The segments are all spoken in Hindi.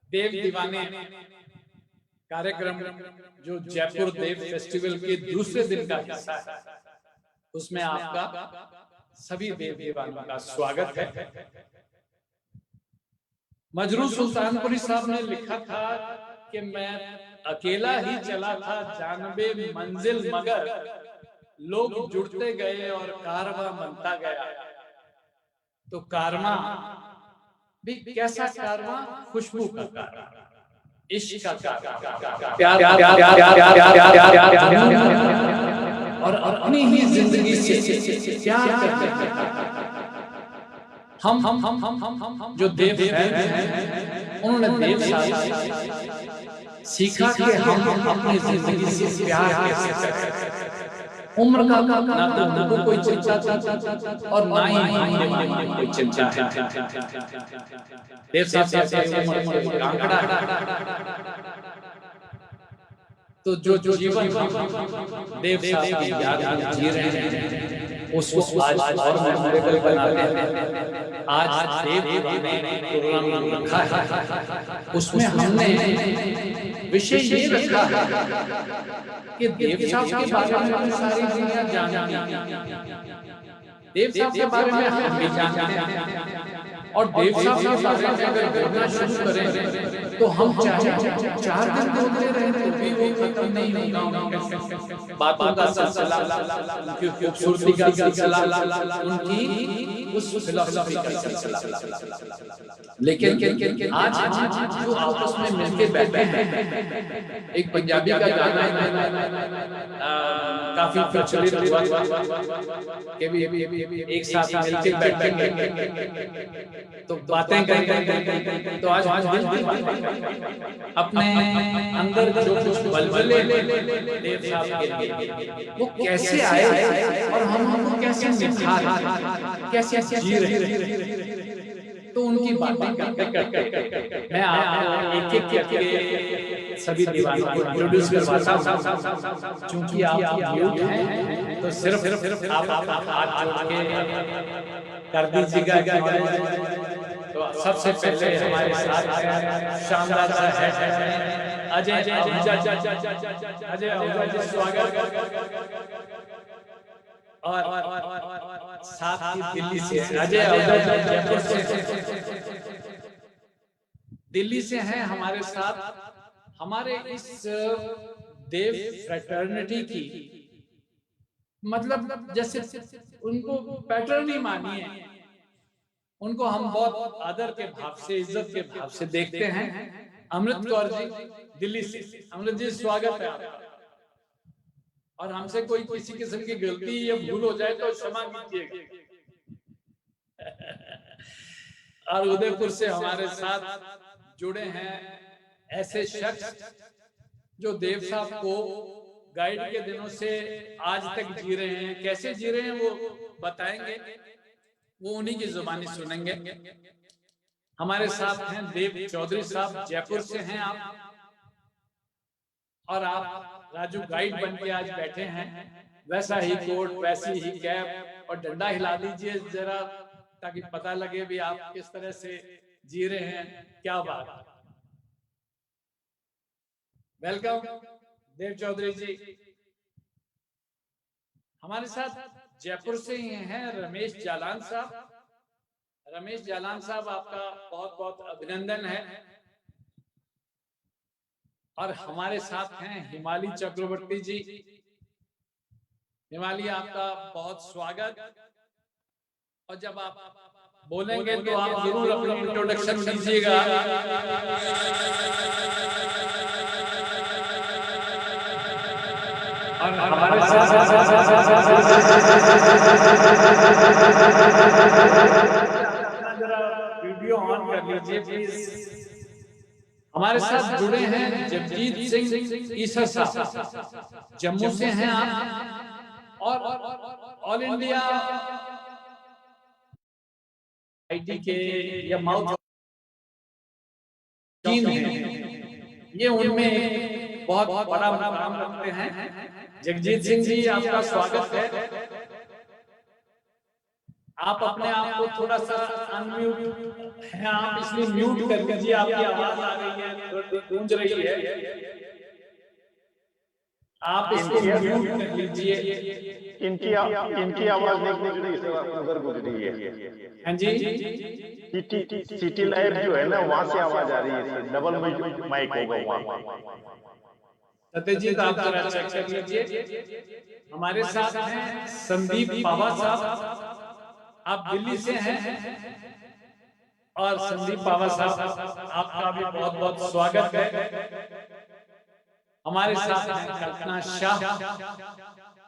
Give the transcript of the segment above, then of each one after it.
देव दीवाने कार्यक्रम जो जयपुर देव फेस्टिवल के दूसरे दिन का हिस्सा है, उसमें आपका सभी देव दीवानों का स्वागत है। मजरू सुल्तानपुरी साहब ने लिखा था कि मैं अकेला ही चला था जानबे मंजिल, मगर लोग जुड़ते गए और कारवां बनता गया। तो कारवां भी कैसा कारवां? खुशबू का कारवां, इश्क का कारवां, प्यार और अपनी ही जिंदगी से प्यार करते हैं। हम जो देव हैं, उन्होंने देव साहब सीखा कि हम अपनी जिंदगी से प्यार कैसे करें। उम्र का ना तो उनको कोई चिंता था और ना ही हमें कोई चिंता है। देव साहब का आंकड़ा तो जो जीवन देव साहब की याद में जी रहे हैं, उसको आज और मेमोरेबल बनाते हैं। आज देव ने प्रोग्राम रखा है, उसमें हमने विषय ये रखा है कि देव साहब के बारे में सारी दुनिया जाने, देव साहब के बारे में हम भी जानते हैं, और देव साहब के बारे में अगर बोलना शुरू करें तो हम चाहे 4 दिन बोलते रहे तो भी वो खत्म नहीं होगा। बातों का सिलसिला, उनकी खूबसूरती का सिलसिला, उनकी उस फिलॉसफी का सिलसिला। लेकिन आज जो आपस में मिलके बैठे हैं, एक पंजाबी का गाना काफी प्रचलित हुआ कि भी एक साथ मिलके बैठेंगे तो बातें करेंगे। तो आज अपने अंदर जो कुछ बलबले देव साहब के लिए वो कैसे आए और हम कैसे निखार, कैसे जी रहे, तो उनकी बातें करते मैं आप एक करके सभी दीवानों को इंट्रोड्यूस करवाता हूं। क्योंकि आप म्यूट हैं तो सिर्फ आप हाथ जोड़ के कर दीजिएगा। तो सबसे पहले हमारे साथ शानदार है अजय आहूजा जी, स्वागत। और साथ ही दिल्ली से अजय आहूजा जयपुर से दिल्ली से हैं हमारे साथ। हमारे इस देव फ्रेटर्निटी की मतलब जैसे उनको पैटर्न ही मानिए, उनको हम बहुत आदर के भाव से, इज्जत के भाव से देखते हैं। अमृत कौर जी दिल्ली से, अमृत जी स्वागत है आपका। और हमसे कोई किसी किस्म की गलती या भूल हो जाए तो क्षमा कीजिएगा। और उदयपुर से हमारे साथ जुड़े हैं ऐसे शख्स जो देव साहब को गाइड के दिनों से आज तक जी रहे हैं। कैसे जी रहे हैं वो बताएंगे, वो उन्हीं की जुबानी सुनेंगे। हमारे साथ हैं देव चौधरी साहब, जयपुर से हैं आप, और आप राजू गाइड बन के आज बैठे हैं। वैसा ही कोट, वैसी ही कैप और डंडा हिला दीजिए जरा, ताकि पता लगे भी आप किस तरह से जी रहे हैं। क्या बात, वेलकम देव चौधरी जी। हमारे साथ जयपुर से ही हैं रमेश जालान साहब। रमेश जालान साहब, आपका बहुत बहुत अभिनंदन है। और हमारे साथ हैं हिमाली चक्रवर्ती जी। हिमाली, आपका बहुत स्वागत। और जब आप बोलेंगे तो आप जरूर अपनी इंट्रोडक्शन दीजिएगा। और हमारे वीडियो ऑन कर लीजिए प्लीज। हमारे साथ जुड़े हैं जगजीत सिंह ईसर साहब, जम्मू से हैं आप, और ऑल इंडिया आईटी के या माउथ टीम है, ये उनमें बहुत बड़ा काम रखते हैं। जगजीत सिंह जी, आपका स्वागत है। आप अपने आप को थोड़ा सा अनम्यूट है आप, इसलिए म्यूट कर लीजिए, आपकी आवाज आ रही है, थोड़ी गूंज रही है, आप इसको इनकी म्यूट कर लीजिए। इनकी इनकी आवाज नहीं गूंज रही सर, आपकी उधर गूंज रही है। हाँ जी, सिटी सिटी लाइट जो है ना, वहां से आवाज आ रही है, डबल माइक होगा वहां। सत्यजीत आप जरा चेक कर लीजिए। हमारे साथ हैं संदीप पावा साहब, आप दिल्ली से हैं, और संदीप पावा साहब आपका भी बहुत बहुत स्वागत है। हमारे साथ हैं कल्पना शाह,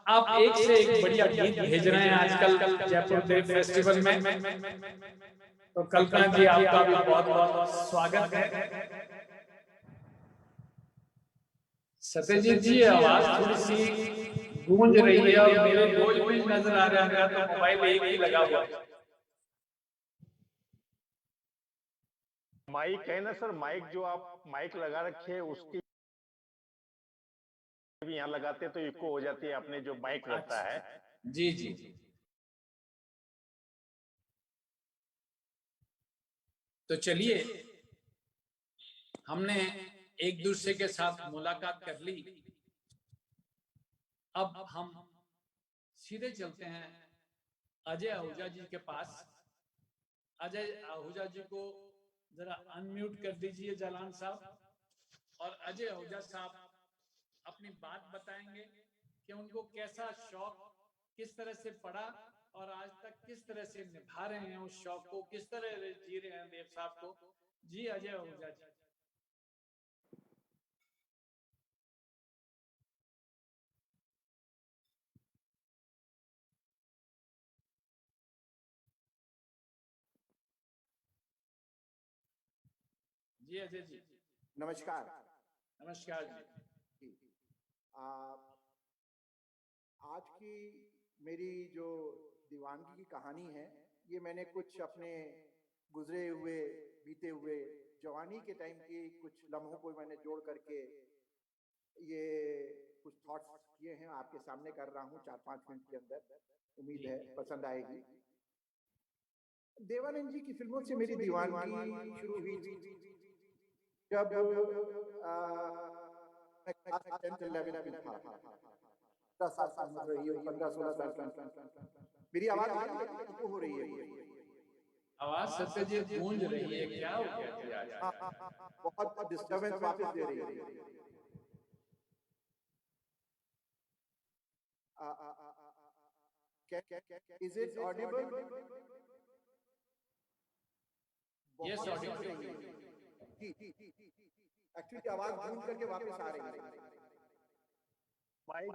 आप एक से एक बढ़िया गीत भेज रहे हैं आजकल जयपुर देव फेस्टिवल में, तो कल्पना जी आपका भी बहुत बहुत स्वागत है। सत्यजीत जी आवाज थोड़ी सी गूंज रही है, और मेरे दो इमेज नजर आ रहा है, तो मोबाइल एक ही लगा हुआ है। माइक है ना सर, माइक जो आप माइक लगा रखे हैं उसकी भी यहाँ लगाते हैं तो इको हो जाती है, अपने जो माइक रहता है। जी जी, तो चलिए, हमने एक दूसरे के साथ मुलाकात कर ली, अब हम सीधे चलते हैं अजय आहूजा जी के पास। अजय आहूजा जी को जरा अनम्यूट कर दीजिए जालान साहब, और अजय आहूजा साहब अपनी बात बताएंगे कि उनको कैसा शौक किस तरह से पड़ा, और आज तक किस तरह से निभा रहे हैं उस शौक को, किस तरह जी रहे हैं देव साहब को। जी अजय आहूजा जी। जी अजय जी। नमस्कार। नमस्कार जी। आज की मेरी जो दीवानगी की कहानी है, ये मैंने कुछ अपने गुजरे हुए बीते हुए जवानी के टाइम की कुछ लम्हों को मैंने जोड़ करके ये कुछ थॉट्स किए हैं, आपके सामने कर रहा हूँ 4-5 मिनट के अंदर। उम्मीद है पसंद आएगी। देवानंद जी की फिल्मों से मेरी दीवानगी शुरू हुई थी जब मैं क्लास 10th 11th में था। 10 साल की उम्र रही है, 15-16 साल की। मेरी आवाज इको हो रही है। आवाज सत्यजीत गूंज रही है, क्या हो गया जी आज? बहुत डिस्टरबेंस वापस दे रही है। Is it audible? Yes audible. जी, एक्चुअली आवाज गूंज करके वापस आ रही है। माइक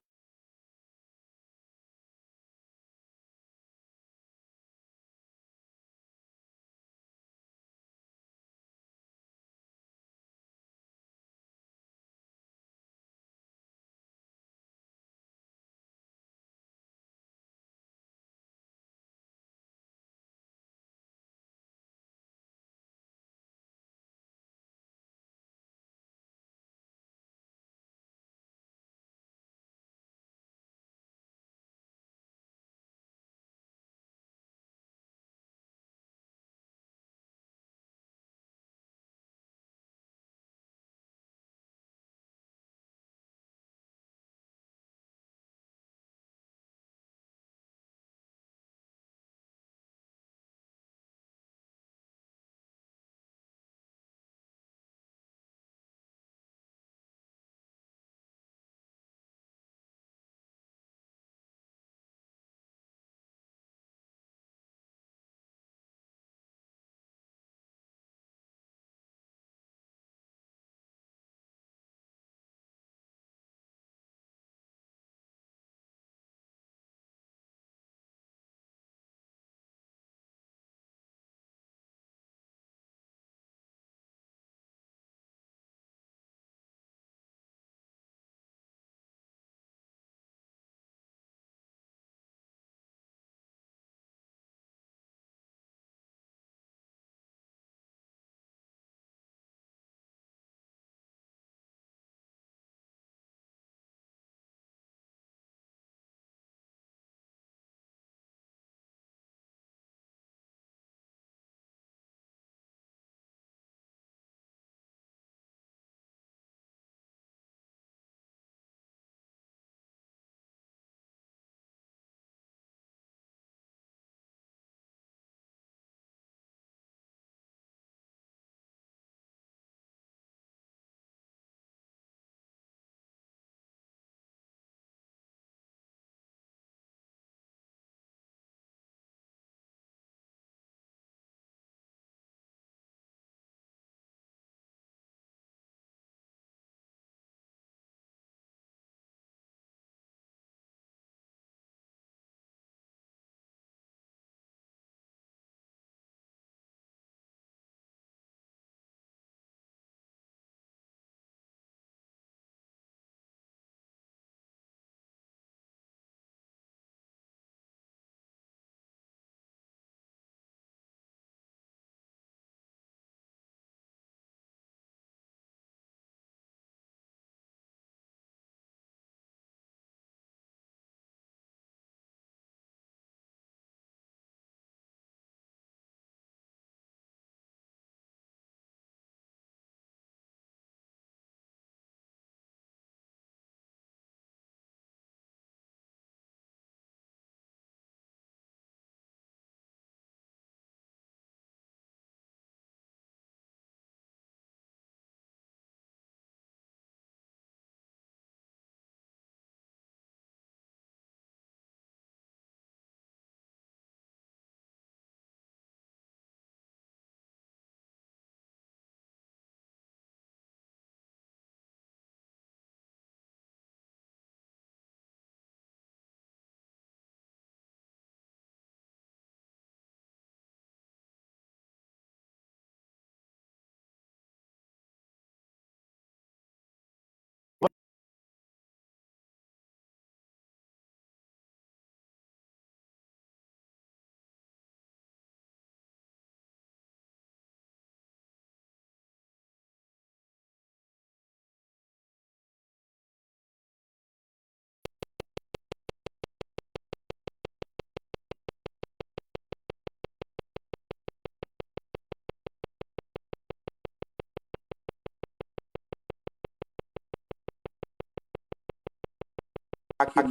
तो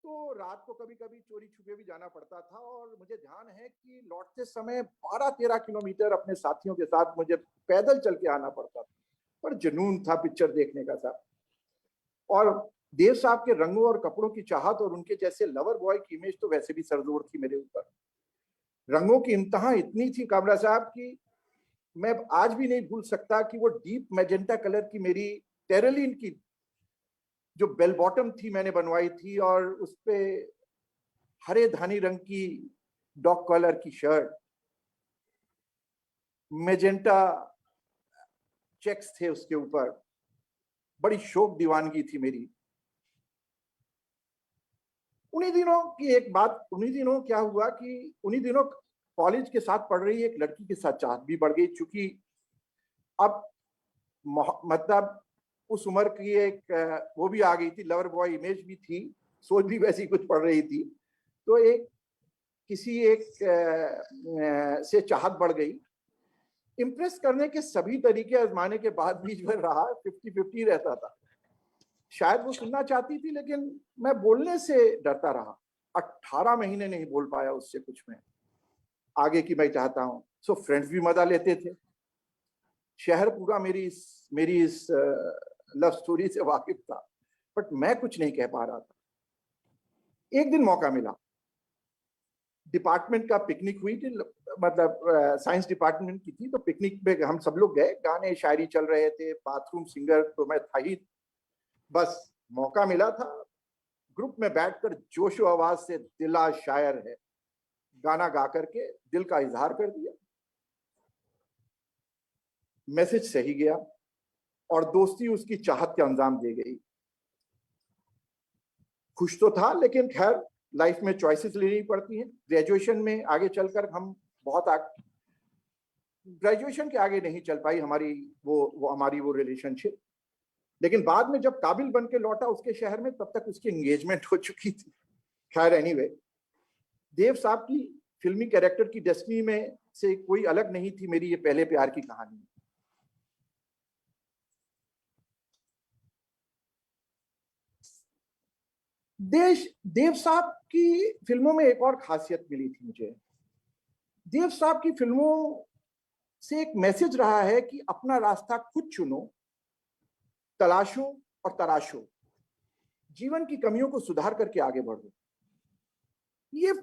तो रात को कभी कभी चोरी छुपे भी जाना पड़ता था और मुझे ध्यान है कि लौटते समय 12-13 किलोमीटर अपने साथियों के साथ मुझे पैदल चल के आना पड़ता था, पर जुनून था पिक्चर देखने का साहब। और देव साहब के रंगों और कपड़ों की चाहत और उनके जैसे लवर बॉय की इमेज तो वैसे भी सरजोर थी मेरे ऊपर। रंगों की इंतहा इतनी थी कामरा साहब की मैं आज भी नहीं भूल सकता कि वो डीप मैजेंटा कलर की मेरी टेरेलिन की जो बेल बॉटम थी मैंने बनवाई थी और उस पे हरे धानी रंग की डॉग कॉलर की शर्ट, मैजेंटा चेक्स थे उसके ऊपर, बड़ी शौक दीवानगी थी मेरी। उन्हीं दिनों की एक बात, उन्हीं दिनों क्या हुआ कि उन्हीं दिनों कॉलेज के साथ पढ़ रही एक लड़की के साथ चाहत भी बढ़ गई, चूंकि अब मतलब उस उम्र की एक वो भी आ गई थी, लवर बॉय इमेज भी थी, सोच भी वैसी कुछ पड़ रही थी, तो एक किसी एक से चाहत बढ़ गई। इम्प्रेस करने के सभी तरीके आजमाने के बाद बीच भर रहा 50-50 रहता था। शायद वो सुनना चाहती थी लेकिन मैं बोलने से डरता रहा। 18 महीने नहीं बोल पाया उससे कुछ मैं आगे की मैं चाहता हूँ। सो फ्रेंड्स भी मजा लेते थे, शहर पूरा मेरी इस लव स्टोरी से वाकिफ था, बट मैं कुछ नहीं कह पा रहा था। एक दिन मौका मिला, डिपार्टमेंट का पिकनिक हुई थी, मतलब साइंस डिपार्टमेंट की थी, तो पिकनिक पे हम सब लोग गए, गाने शायरी चल रहे थे, बाथरूम सिंगर तो मैं था ही। बस मौका मिला था, ग्रुप में बैठकर जोशो आवाज से दिला शायर है गाना गा करके दिल का इजहार कर दिया। मैसेज सही गया और दोस्ती उसकी चाहत के अंजाम दे गई। खुश तो था, लेकिन खैर लाइफ में चॉइसेस लेनी पड़ती हैं। ग्रेजुएशन में आगे चलकर हम ग्रेजुएशन के आगे नहीं चल पाई हमारी वो रिलेशनशिप, लेकिन बाद में जब काबिल बन के लौटा उसके शहर में, तब तक उसकी एंगेजमेंट हो चुकी थी। खैर एनीवे, देव साहब की फिल्मी कैरेक्टर की डेस्टिनी में से कोई अलग नहीं थी मेरी ये पहले प्यार की कहानी। देव साहब की फिल्मों में एक और खासियत मिली थी मुझे। देव साहब की फिल्मों से एक मैसेज रहा है कि अपना रास्ता खुद चुनो, तलाशो और तराशो, जीवन की कमियों को सुधार करके आगे बढ़ो। ये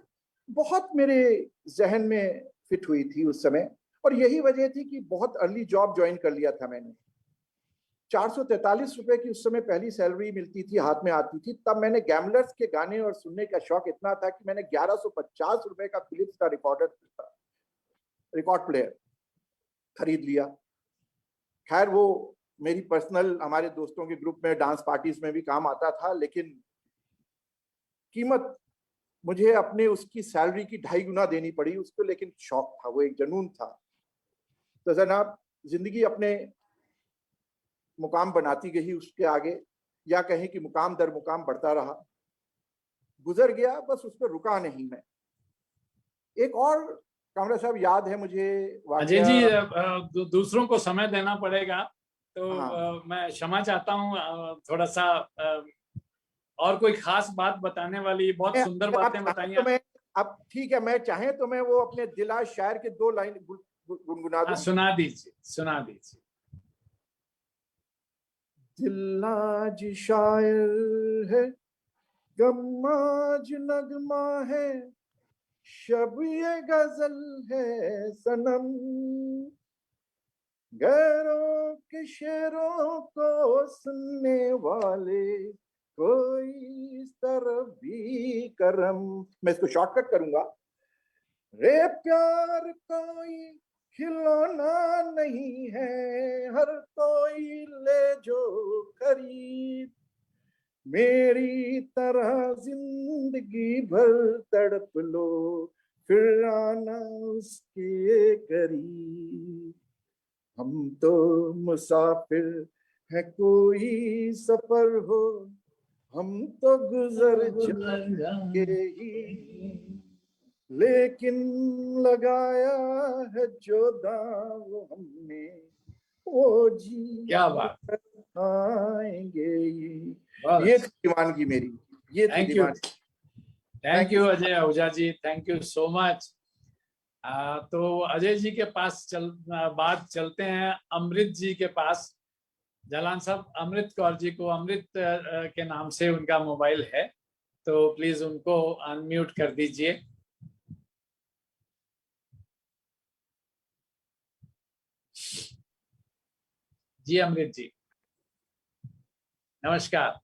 बहुत मेरे जहन में फिट हुई थी उस समय, और यही वजह थी कि बहुत अर्ली जॉब ज्वाइन कर लिया था मैंने। 443 रुपए की उस समय पहली सैलरी मिलती थी, हाथ में आती थी। तब मैंने गैमलर्स के गाने और सुनने का शौक इतना था कि मैंने 1150 रुपए का फिलिप्स का रिकॉर्ड प्लेयर खरीद लिया। खैर वो मेरी पर्सनल, हमारे दोस्तों के ग्रुप में डांस पार्टीज में भी काम आता था, लेकिन कीमत मुझे अपने उसकी सैलरी की 2.5 गुना देनी पड़ी उसको, लेकिन शौक था, वो एक जुनून था। तो जनाब जिंदगी अपने मुकाम बनाती गई उसके आगे, या कहें कि मुकाम दर मुकाम बढ़ता रहा, गुजर गया, बस उस पर रुका नहीं मैं। एक और कामरा साहब याद है मुझे अजय जी, वाकया। दूसरों को समय देना पड़ेगा, तो हाँ मैं क्षमा चाहता हूँ। थोड़ा सा और कोई खास बात बताने वाली, बहुत सुंदर बातें बताई तो मैं, अब ठीक है, मैं चाहे तो मैं वो अपने दिला शायर के 2 लाइन गुनगुना दूं। सुना दीजिए, सुना दीजिए। दिल आज शायर है, गम आज नगमा है, शब ये गजल है सनम। गैरों के शेरों को सुनने वाले कोई इस तरफ भी करम। मैं इसको शॉर्टकट करूंगा। रे प्यार कोई खिलौना नहीं है, हर कोई ले जो खरीद। मेरी तरह जिंदगी भर तड़प लो, फिर आना उसके करीब। हम तो मुसाफिर है, कोई सफर हो, हम तो गुजर जाएंगे ही, लेकिन लगाया है जो दांव हमने, वो जी क्या बात, आएंगे ही। बस। ये थी दीवानगी मेरी, ये थी थैंक यू, दीवानगी। Thank you Ajay Ahuja ji, thank you so much. तो अजय जी के पास बात चलते हैं अमृत जी के पास। जालान साहब, अमृत कौर जी को, अमृत के नाम से उनका मोबाइल है, तो प्लीज उनको अनम्यूट कर दीजिए। जी अमृत जी, नमस्कार।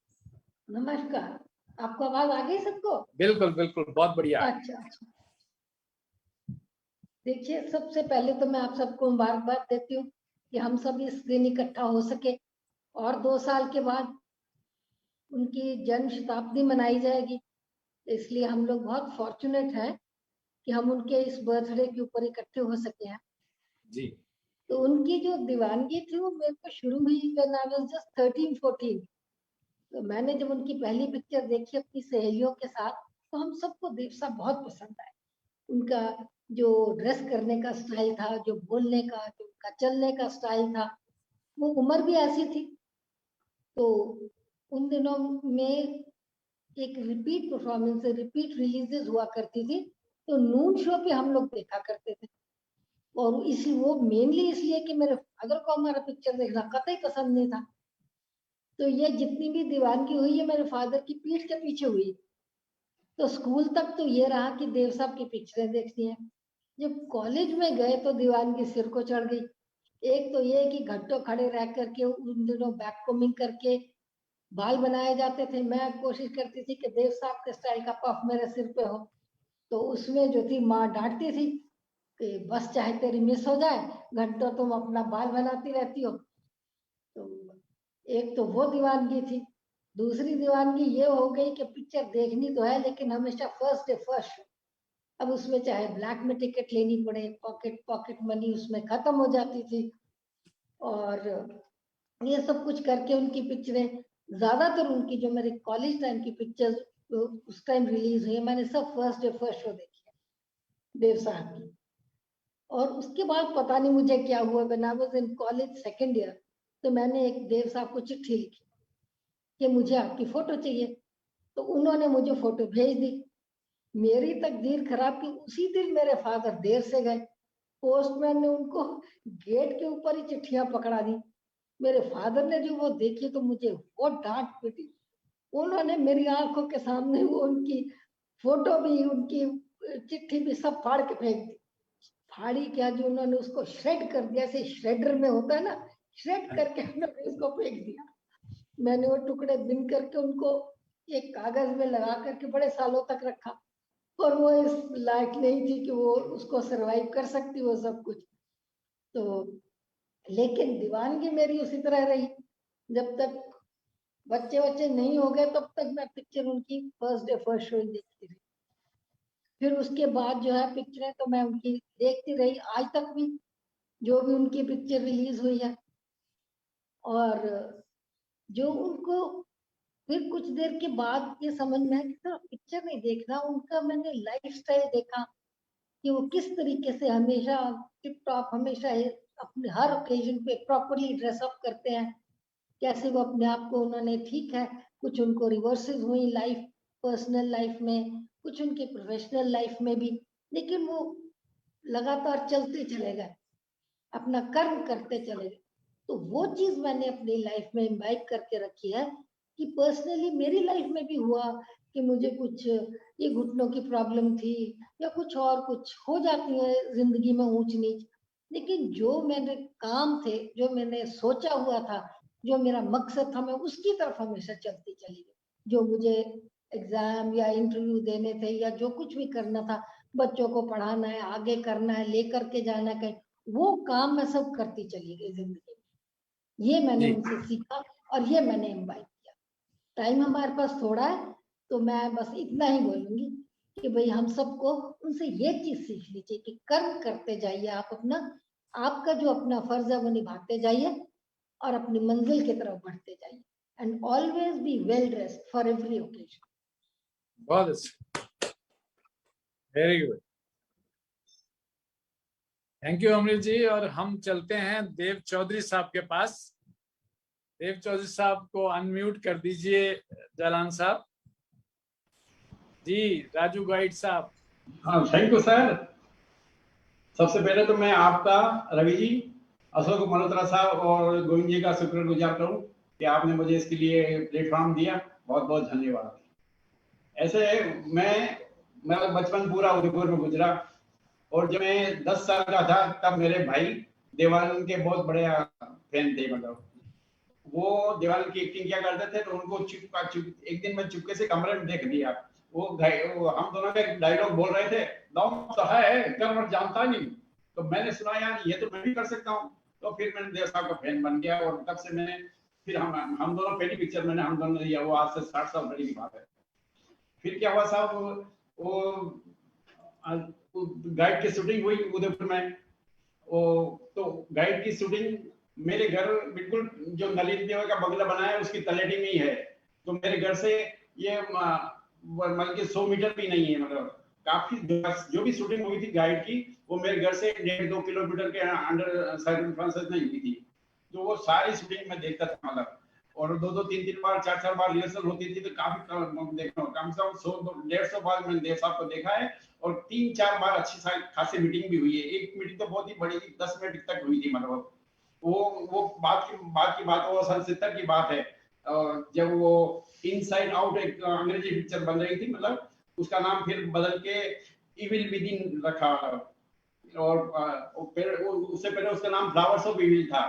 नमस्कार। आपको आवाज आ गई सबको? बिल्कुल बिल्कुल, बहुत बढ़िया। अच्छा अच्छा। देखिए, सबसे पहले तो मैं आप सबको मुबारकबाद देती हूँ कि हम सब इस दिन इकट्ठा हो सके, और 2 साल के बाद उनकी जन्म शताब्दी मनाई जाएगी। इसलिए हम लोग बहुत फॉर्चुनेट हैं कि हम उनके इस बर्थडे के ऊपर इकट्ठे हो सके हैं। जी। तो उनकी जो दीवानगी थी वो मेरे को शुरू हुई व्हेन आई वाज जस्ट 13-14। तो मैंने जब उनकी पहली पिक्चर देखी अपनी सहेलियों के साथ, तो हम सबको देव साहब बहुत पसंद आए। उनका जो ड्रेस करने का स्टाइल था, जो बोलने का, जो उनका चलने का स्टाइल था, वो उम्र भी ऐसी थी। तो उन दिनों में एक रिपीट परफॉर्मेंस, रिपीट रिलीजेस हुआ करती थी, तो नून शो पे हम लोग देखा करते थे। और इसी वो मेनली इसलिए कि मेरे फादर को हमारा पिक्चर देखना कतई पसंद नहीं था। तो ये जितनी भी दीवानगी हुई है मेरे फादर की पीठ के पीछे हुई। तो स्कूल तक तो ये रहा कि देव साहब की पिक्चरें देखती हैं। जब कॉलेज में गए तो दीवानगी सिर को चढ़ गई। एक तो ये कि घंटों खड़े रह करके उन दिनों बैक कोमिंग करके बाल बनाए जाते थे। मैं कोशिश करती थी कि देव साहब के स्टाइल का पफ मेरे सिर पे हो। तो उसमें जो थी माँ डांटती थी कि बस चाहे तेरी मिस हो जाए, घंटों तुम अपना बाल बनाती रहती हो। तो एक तो वो दीवानगी थी। दूसरी दीवानगी ये हो गई कि पिक्चर देखनी तो है, लेकिन हमेशा फर्स्ट डे फर्स्ट शो। अब उसमें चाहे ब्लैक में टिकट लेनी पड़े, पॉकेट मनी उसमें खत्म हो जाती थी। और ये सब कुछ करके उनकी पिक्चरें, ज्यादातर उनकी जो मेरे कॉलेज टाइम की पिक्चर्स उस टाइम रिलीज हुई, मैंने सब फर्स्ट डे फर्स्ट शो देखी है देव साहब की। और उसके बाद पता नहीं मुझे क्या हुआ, when I was in college second year, तो मैंने एक देव साहब को चिट्ठी लिखी कि मुझे आपकी फोटो चाहिए। तो उन्होंने मुझे फोटो भेज दी। मेरी तकदीर खराब कि उसी दिन मेरे फादर देर से गए। पोस्टमैन ने उनको गेट के ऊपर ही चिट्ठियां पकड़ा दी। मेरे फादर ने जो वो देखी तो मुझे वो डांट पीटी। उन्होंने मेरी आंखों के सामने वो उनकी फोटो भी, उनकी चिट्ठी भी सब फाड़ के फेंक दी। फाड़ी क्या, जो उन्होंने उसको श्रेड कर दिया, ऐसे श्रेडर में होता है ना, श्रेड करके उन्होंने उसको फेंक दिया। मैंने वो टुकड़े बिन करके उनको एक कागज में लगा करके बड़े सालों तक रखा। और वो इस लायक नहीं थी कि वो उसको सरवाइव कर सकती वो सब कुछ। तो लेकिन दीवानगी मेरी उसी तरह रही। जब तक बच्चे बच्चे नहीं हो गए तब तक मैं पिक्चर उनकी फर्स्ट डे फर्स्ट शो देखती रही। फिर उसके बाद जो है पिक्चरें तो मैं उनकी देखती रही आज तक भी, जो भी उनकी पिक्चर रिलीज हुई है। और जो उनको फिर कुछ देर के बाद ये समझ में आया कि सिर्फ पिक्चर नहीं देखना, उनका मैंने लाइफ स्टाइल देखा कि वो किस तरीके से हमेशा टिप टॉप, हमेशा अपने हर ओकेजन पे प्रॉपरली ड्रेसअप करते हैं। कैसे वो अपने आप को, उन्होंने ठीक है कुछ उनको रिवर्सेस हुई लाइफ, पर्सनल लाइफ में, कुछ उनके प्रोफेशनल लाइफ में भी, लेकिन वो लगातार चलते चले गए, अपना कर्म करते चले गए। तो वो चीज मैंने अपनी लाइफ में इम्बाइब करके रखी है कि पर्सनली मेरी लाइफ में भी हुआ कि मुझे कुछ ये घुटनों की प्रॉब्लम थी या कुछ और कुछ हो जाती है जिंदगी में ऊंच नीच, लेकिन जो मेरे काम थे, जो मैंने सोचा हुआ था, जो मेरा मकसद था, मैं उसकी तरफ हमेशा चलती चली गई। जो मुझे एग्जाम या इंटरव्यू देने थे या जो कुछ भी करना था, बच्चों को पढ़ाना है, आगे करना है, लेकर के जाना है कहीं, वो काम मैं सब करती चली गई जिंदगी में। ये मैंने जी उनसे सीखा और ये मैंने इम्बाइब किया। टाइम हमारे पास थोड़ा है, तो मैं बस इतना ही बोलूंगी कि भाई हम सबको उनसे ये चीज सीखनी चाहिए कि कर्म करते जाइए, आप अपना, आपका जो अपना फर्ज है वो निभाते जाइए और अपनी मंजिल की तरफ बढ़ते जाइए। And always be well dressed for every occasion. बहुत अच्छा, वेरी गुड, थैंक यू अमृत जी। और हम चलते हैं देव चौधरी साहब के पास। देव चौधरी साहब को अनम्यूट कर दीजिए जालान साहब जी। राजू गाइड साहब। हाँ, थैंक यू सर। सबसे पहले तो मैं आपका, रवि जी, अशोक मल्होत्रा साहब और गोविंद जी का शुक्रगुजार करूं कि आपने मुझे इसके लिए प्लेटफॉर्म दिया। बहुत बहुत धन्यवाद। ऐसे मेरा बचपन पूरा उदयपुर में गुजरा और जब मैं 10 साल का था तब मेरे भाई देवानंद के बहुत बड़े फैन थे। मतलब वो देवानंद की एक्टिंग किया करते थे, तो उनको एक दिन मैं चुपके से कमरे में देख लिया। वो हम दोनों के डायलॉग बोल रहे थे, दम तो है कर जानता नहीं। तो मैंने सुना यार ये तो मैं भी कर सकता हूँ। तो फिर मैंने देव साहब का फैन बन गया और तब से मैंने फिर हम दोनों पहली पिक्चर मैंने हम दोनों लिया, वो आज से 60 साल पहले की बात है। फिर क्या हुआ साहब, वो गाइड की शूटिंग हुई उदयपुर में। वो तो गाइड की शूटिंग मेरे घर बिल्कुल जो नलिनी देवा का बंगला बना है उसकी तलेटी में ही है। तो मेरे घर से ये मतलब 100 मीटर भी नहीं है। मतलब काफी जो भी शूटिंग हुई थी गाइड की, वो मेरे घर से 1.5-2 किलोमीटर के अंडर सर्कमफ्रेंसेस में हुई थी। तो वो सारी शूटिंग मैं देखता था। मतलब और 2-2, 3-3 बार, 4-4 बार रिहर्सल होती थी। तो काफी देखा, कम से कम 100-150 बार मैंने देव साहब को देखा है और 3-4 बार अच्छी खासी मीटिंग भी हुई है। एक मीटिंग तो बहुत ही बड़ी थी, 10 मिनट तक हुई थी। मतलब वो बात की बात, वो सन 70 की बात है। जब वो इनसाइड आउट एक अंग्रेजी पिक्चर बन रही थी, मतलब उसका नाम फिर बदल के इविल विद इन रखा। और फिर उससे पहले उसका नाम फ्लावर्स ऑफ इविल था।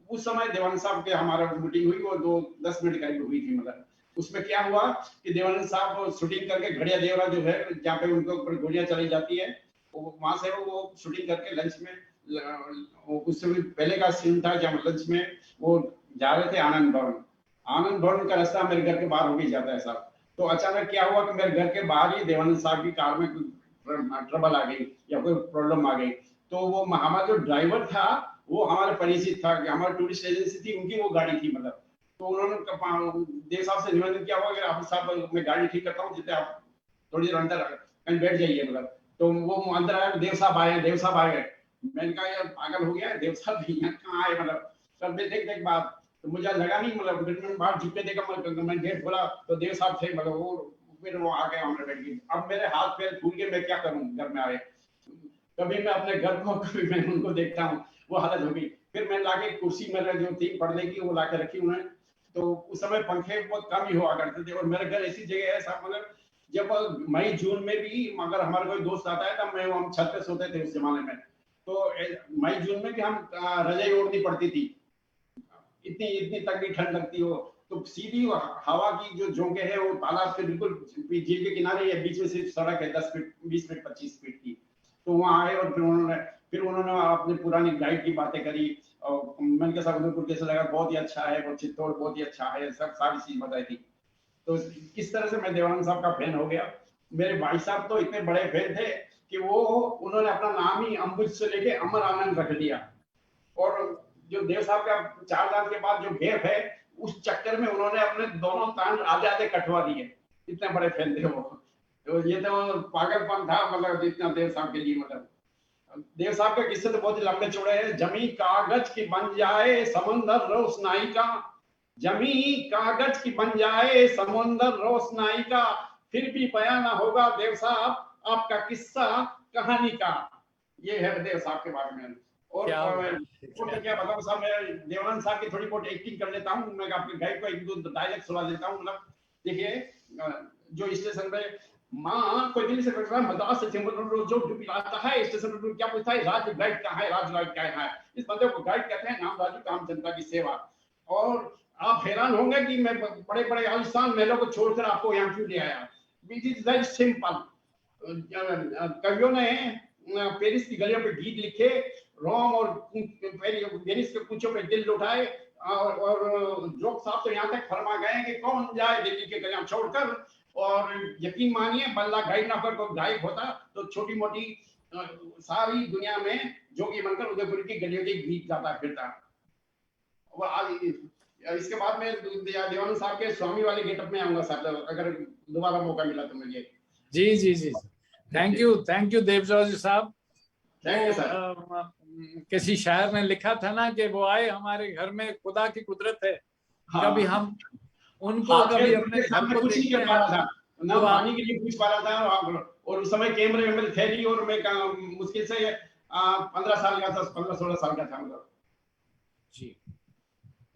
उस समय देवानंद साहब के हमारा मीटिंग हुई, वो 10 मिनट करीब हुई थी। मतलब उसमें क्या हुआ कि देवानंद साहब शूटिंग करके घड़िया देवरा जो है जहाँ पे उनके ऊपर गोलियां चली जाती है, वहां से वो शूटिंग करके लंच में, उससे पहले का सीन था जब लंच में वो जा रहे थे आनंद भवन। आनंद भवन का रास्ता मेरे घर के बाहर हो भी जाता है साहब। तो अचानक क्या हुआ कि मेरे घर के बाहर ही देवानंद साहब की कार में ट्रबल आ गई या कोई प्रॉब्लम आ गई। तो वो हमारा जो ड्राइवर था वो हमारे परिचित था, कि हमारी टूरिस्ट एजेंसी थी, उनकी वो गाड़ी थी। मतलब तो उन्होंने देव साहब से निवेदन किया हुआ कि आप साहब मैं गाड़ी ठीक करता हूँ, जितने आप थोड़ी देर अंदर कहीं बैठ जाइए। मतलब तो वो अंदर आया, देव साहब आए, देव साहब आए। मैंने कहा यार पागल हो गया है, देव साहब यहाँ कहाँ आए। मतलब सर देख बात, तो मुझे लगा नहीं। मतलब बाहर झुक के देखा, मैं गेट खोला तो देव साहब थे। मतलब वो फिर वो आ गए, हमने बैठ गए। अब मेरे हाथ पैर फूल के मैं क्या करूँ, घर में आए। कभी मैं अपने घर को, कभी मैं उनको देखता हूँ, वो हालत हो गई। फिर मैं लाके कुर्सी मेरे जो थी पर्दे की वो लाके रखी उन्होंने। तो उस समय पंखे बहुत कम ही हुआ करते थे और मेरे घर ऐसी जगह है साहब, मतलब जब मई जून में भी अगर हमारा कोई दोस्त आता है तब हम छत पे सोते थे उस जमाने में। तो मई जून में भी हम रजाई ओढ़नी पड़ती थी, इतनी इतनी तगड़ी ठंड लगती हो। तो सीधी हवा की जो झोंके है वो तालाब से बिल्कुल झील के किनारे है, बीच में सिर्फ सड़क है 10 फीट 20 फीट 25 फीट की। तो वहां आए और फिर उन्होंने अपनी पुरानी गाइड की बातें करी और मैंने कहा साहब उदयपुर कैसे लगा, बहुत ही अच्छा है, वो चित्तौड़ बहुत ही अच्छा है, सब सारी चीज बताई थी। तो इस तरह से मैं देवानंद साहब का फैन हो गया। मेरे भाई साहब तो इतने बड़े फैन थे कि वो उन्होंने अपना नाम ही अम्बुज से लेके अमर आनंद रख दिया। और जो देव साहब का 4 साल के बाद जो गैप है, उस चक्कर में उन्होंने अपने दोनों कान आधे आधे कटवा दिए, इतने बड़े फैन थे वो। तो ये तो पागलपन था, मतलब जितना देव साहब के लिए। मतलब देव साहब के किस्से तो बहुत ही लंबे चौड़े हैं। जमी कागज की बन जाए समंदर रोशनाई का, जमी कागज की बन जाए समंदर रोशनाई का, फिर भी बयां ना होगा देव साहब आपका किस्सा कहानी का। ये है देव साहब के बारे में। और क्या तो क्या बताऊं साहब, मैं देवानंद साहब की थोड़ी बहुत एक्टिंग कर लेता हूँ। मैं आपके गाइड को एक दो डायलॉग सुना देता हूँ। मतलब देखिए, जो स्टेशन पे माँ कोई दिल्ली से बैठ रहा है, मद्रास से सिंबल जो डूबी आता है, स्टेशन पर क्या पूछता है, राज्य गाइड कहाँ है, राज्य गाइड क्या है। इस बंदे को गाइड कहते हैं, नाम राजू, काम जनता की सेवा। और आप हैरान होंगे कि मैं बड़े बड़े आलिशान महलों को छोड़कर आपको यहाँ क्यों ले आया। It is very simple. कवियों ने पेरिस की गलियों पे गीत लिखे, रोम और वेनिस के कूचों पे दिल लुटाए, और जोक साहब तो यहाँ तक फरमा गए कि कौन जाए दिल्ली के गलियां छोड़कर। और यकीन मानिए, बल्ला गाइड ना पर कोई गायब होता तो छोटी मोटी सारी दुनिया में जोगी बनकर उदयपुर की गलियों के गीत गाता फिरता। इसके बाद में देवानंद साहब के स्वामी वाले गेटअप में आऊंगा साहब, अगर दोबारा मौका मिला तो मुझे। जी जी जी, थैंक यू देवजॉर्ज साहब। Thank you sir. किसी शायर ने लिखा था ना कि वो आए हमारे घर में, खुदा की कुदरत है। हाँ। कभी हम उनको कभी अपने घर को कुछ नहीं कर पा रहा था ना, तो पानी के लिए पूछ पा रहा था। और उस समय कैमरे में थे नहीं, और मैं मुश्किल से 15 साल का था, 15-16 साल का था मतलब जी।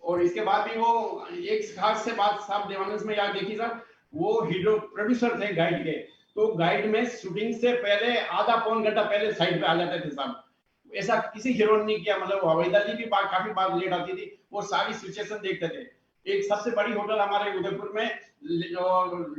और इसके बाद भी वो एक खास से बात साहब देवानंद में याद देखी साहब, वो हीरो प्रोड्यूसर थे गाइड के। तो गाइड में शूटिंग से पहले आधा पौन घंटा पहले साइड पे आ जाते थे साहब। ऐसा किसी हीरो ने नहीं किया। मतलब हवाईदा जी भी काफी बार लेट आती थी, वो सारी सिचुएशन देखते थे। एक सबसे बड़ी होटल हमारे उदयपुर में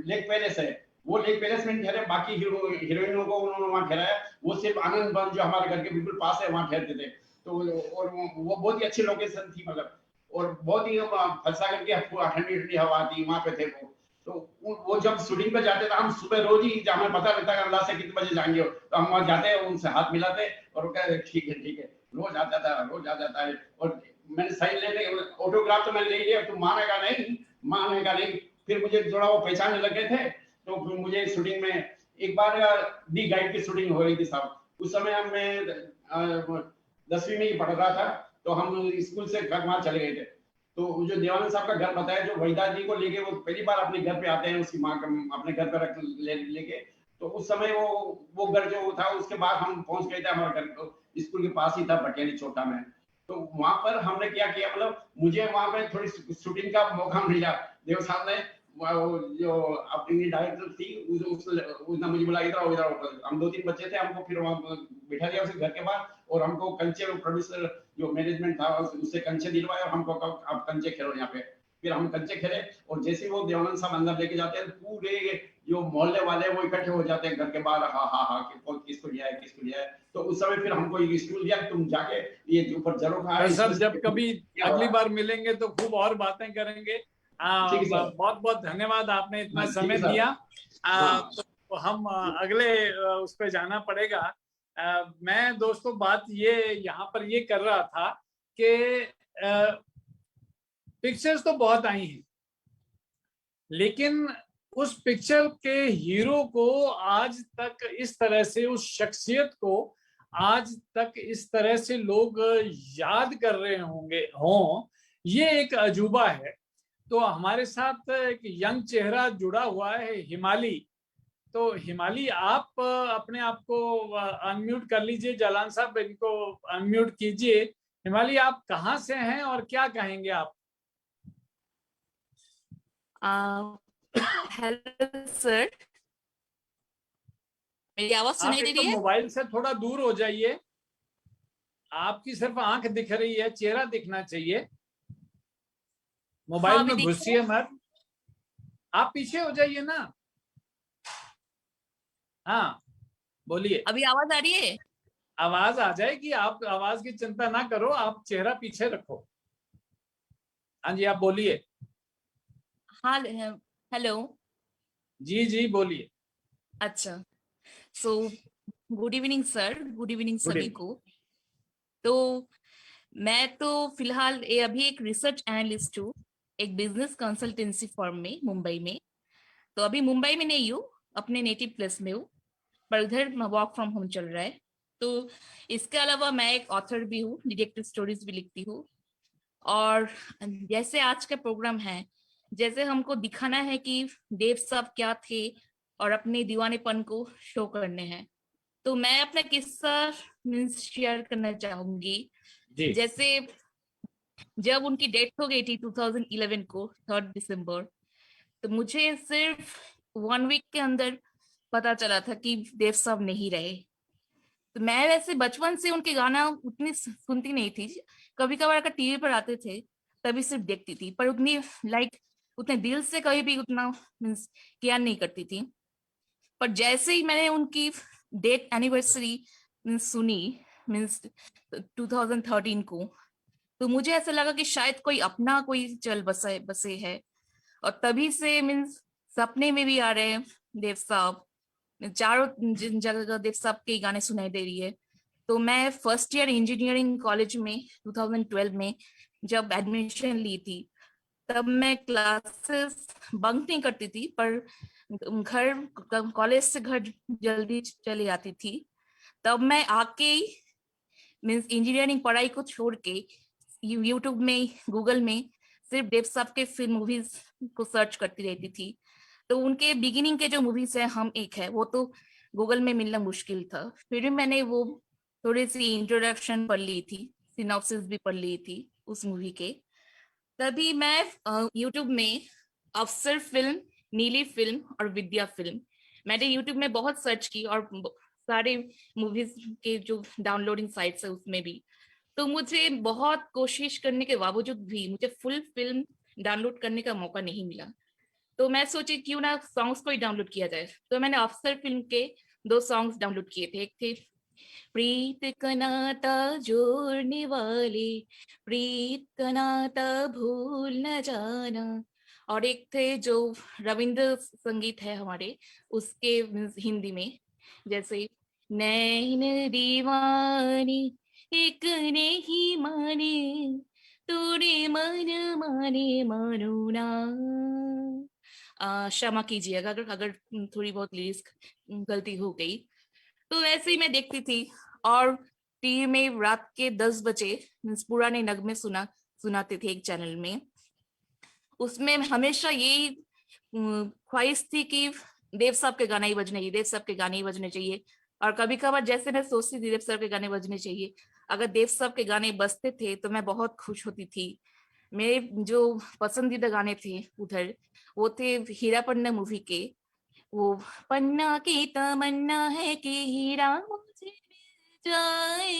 लेक पैलेस है, वो लेक पैलेस में ठहरे, बाकी हीरोइनों को उन्होंने वहां ठहराया। वो सिर्फ आनंद वन जो हमारे घर के बिल्कुल पास है वहां ठहरते थे। तो और वो बहुत ही अच्छी लोकेशन थी मतलब, और बहुत ही फलसा करके ठंडी ठंडी हवा आती, वहां पे थे वो। तो वो जब शूटिंग पे जाते थे, हम सुबह रोज ही, हमें पता रहता है अल्लाह से कितने बजे जाएंगे, तो हम वहां जाते हैं, उनसे हाथ मिलाते और वो कहते ठीक है, रोज आ जाता है। और मैंने साइन लेने, ऑटोग्राफ तो मैंने ले लिया, तो मानेगा नहीं। फिर मुझे थोड़ा वो पहचानने लगे थे, तो फिर मुझे शूटिंग में एक बार दी गाइड की शूटिंग हो रही थी साहब। उस समय मैं 10वीं में ही पढ़ रहा था, तो हम स्कूल से घर वहां चले गए थे। तो जो देवानंद साहब का घर बताया, जो वहीदा जी को लेके वो पहली बार अपने घर पे आते हैं, उसकी माँ अपने घर पे रख लेके, तो उस समय वो घर जो था, उसके बाद हम पहुंच गए थे, हमारा घर तो स्कूल के पास ही था, भटियानी छोटा में। तो वहां पर हमने क्या किया, मतलब मुझे वहां पे थोड़ी शूटिंग का मौका मिला। देव साहब ने जो अपनी डायरेक्टर थी, उसने मुझे बुला, इधर हम 2-3 बच्चे थे, हमको फिर वहां बिठा दिया उसके घर के बाहर, और हमको कंचे, प्रोड्यूसर जो मैनेजमेंट था उससे कंचे दिलवाए, और हमको कहा आप कंचे खेलो यहाँ पे। फिर हम कंचे खेले, और जैसे वो देवानंद साहब अंदर लेके जाते हैं, पूरे जो मोहल्ले वाले वो इकट्ठे हो जाते हैं घर के बाहर, हाँ किसको लिया है। तो उस समय फिर हमको एक स्टूल दिया, तुम जाके ये ऊपर जरो का है सर, जब कभी अगली बार मिलेंगे तो खूब और बातें करेंगे। बहुत बहुत धन्यवाद, आपने इतना समय दिया। तो हम अगले उस पर जाना पड़ेगा। मैं दोस्तों बात ये यहाँ पर ये कर रहा था कि पिक्चर्स तो बहुत आई हैं, लेकिन उस पिक्चर के हीरो को आज तक इस तरह से, उस शख्सियत को आज तक इस तरह से लोग याद कर रहे हों, ये एक अजूबा है। तो हमारे साथ एक यंग चेहरा जुड़ा हुआ है, हिमाली। तो हिमाली, आप अपने आप को अनम्यूट कर लीजिए। जालान साहब, इनको अनम्यूट कीजिए। हिमाली, आप कहाँ से हैं और क्या कहेंगे आप? हेलो सर, मेरी आवाज सुनाई दे रही है? मोबाइल से थोड़ा दूर हो जाइए, आपकी सिर्फ आंख दिख रही है, चेहरा दिखना चाहिए। मोबाइल में घुसिए मत, आप पीछे हो जाइए ना। हाँ, बोलिए। अभी आवाज आ रही है? आवाज आ जाएगी, आप आवाज की चिंता ना करो, आप चेहरा पीछे रखो। हाँ जी, आप बोलिए। हाँ, हेलो जी बोलिए। अच्छा, so good evening sir, good evening सभी को। तो मैं तो फिलहाल अभी एक रिसर्च एनालिस्ट हूँ, एक बिजनेस कंसल्टेंसी फर्म में मुंबई में। तो अभी मुंबई में नहीं हूँ, अपने नेटिव प्लेस में हूँ, पर उधर वर्क फ्रॉम होम चल रहा है। तो इसके अलावा मैं एक ऑथर भी हूँ, डिटेक्टिव स्टोरीज भी लिखती हूँ। और जैसे आज का प्रोग्राम है, जैसे हमको दिखाना है कि देव साहब क्या थे और अपने दीवानेपन को शो करने हैं, तो मैं अपना किस्सा मीन्स शेयर करना चाहूंगी। जी जैसे जब उनकी डेथ हो गई थी 2011 को 3 दिसंबर, तो मुझे सिर्फ 1 वीक के अंदर पता चला था कि देव साहब नहीं रहे। तो मैं वैसे बचपन से उनके गाना उतनी सुनती नहीं थी, कभी कभार अगर टीवी पर आते थे तभी सिर्फ देखती थी, पर उतनी लाइक उतने दिल से कभी भी उतना मीन्स केयर नहीं करती थी। पर जैसे ही मैंने उनकी डेथ एनिवर्सरी सुनी मीन्स 2013 को, तो मुझे ऐसा लगा कि शायद कोई अपना कोई चल बसे बसे है। और तभी से मीन्स सपने में भी आ रहे हैं देव साहब, चारों जगह देव साहब के गाने सुनाई दे रही है। तो मैं फर्स्ट ईयर इंजीनियरिंग कॉलेज में 2012 में जब एडमिशन ली थी, तब मैं क्लासेस बंक नहीं करती थी, पर घर कॉलेज से घर जल्दी चली आती थी। तब मैं आके मीन्स इंजीनियरिंग पढ़ाई को छोड़ के यूट्यूब में गूगल में सिर्फ देव साहब के फिल्म मूवीज को सर्च करती रहती थी। तो उनके बिगिनिंग के जो मूवीज है हम एक है, वो तो गूगल में मिलना मुश्किल था, फिर भी मैंने वो थोड़ी सी इंट्रोडक्शन पढ़ ली थी, सिनॉप्सिस भी पढ़ ली थी उस मूवी के। तभी मैं यूट्यूब में अफसर फिल्म, नीली फिल्म और विद्या फिल्म, मैंने यूट्यूब में बहुत सर्च की और सारे मूवीज के जो डाउनलोडिंग साइट्स है उसमें भी। तो मुझे बहुत कोशिश करने के बावजूद भी मुझे फुल फिल्म डाउनलोड करने का मौका नहीं मिला। तो मैं सोची क्यों ना सॉन्ग्स को ही डाउनलोड किया जाए, तो मैंने अफसर फिल्म के 2 सॉन्ग्स डाउनलोड किए थे। एक थे प्रीत का नाता जोड़ने वाले, प्रीत का नाता भूल न जाना, और एक थे जो रविंद्र संगीत है हमारे उसके हिंदी में, जैसे नैन दीवानी एक नहीं माने, तूने मन माने मानो ना। क्षमा कीजिएगा अगर अगर थोड़ी बहुत लिरिक्स गलती हो गई। तो वैसे ही मैं देखती थी, और टीवी में रात के 10 बजे पुराने नगमे सुनाते थे एक चैनल में। उसमें हमेशा यही ख्वाहिश थी कि देव साहब के गाने ही बजने चाहिए, देव साहब के गाने ही बजने चाहिए। और कभी कभार जैसे मैं सोचती थी देव साहब के गाने बजने चाहिए, अगर देव साहब के गाने बजते थे तो मैं बहुत खुश होती थी। मेरे जो पसंदीदा गाने थे उधर वो थे हीरा पन्ना मूवी के, वो पन्ना की तमन्ना है कि हीरा मुझे मिल जाए,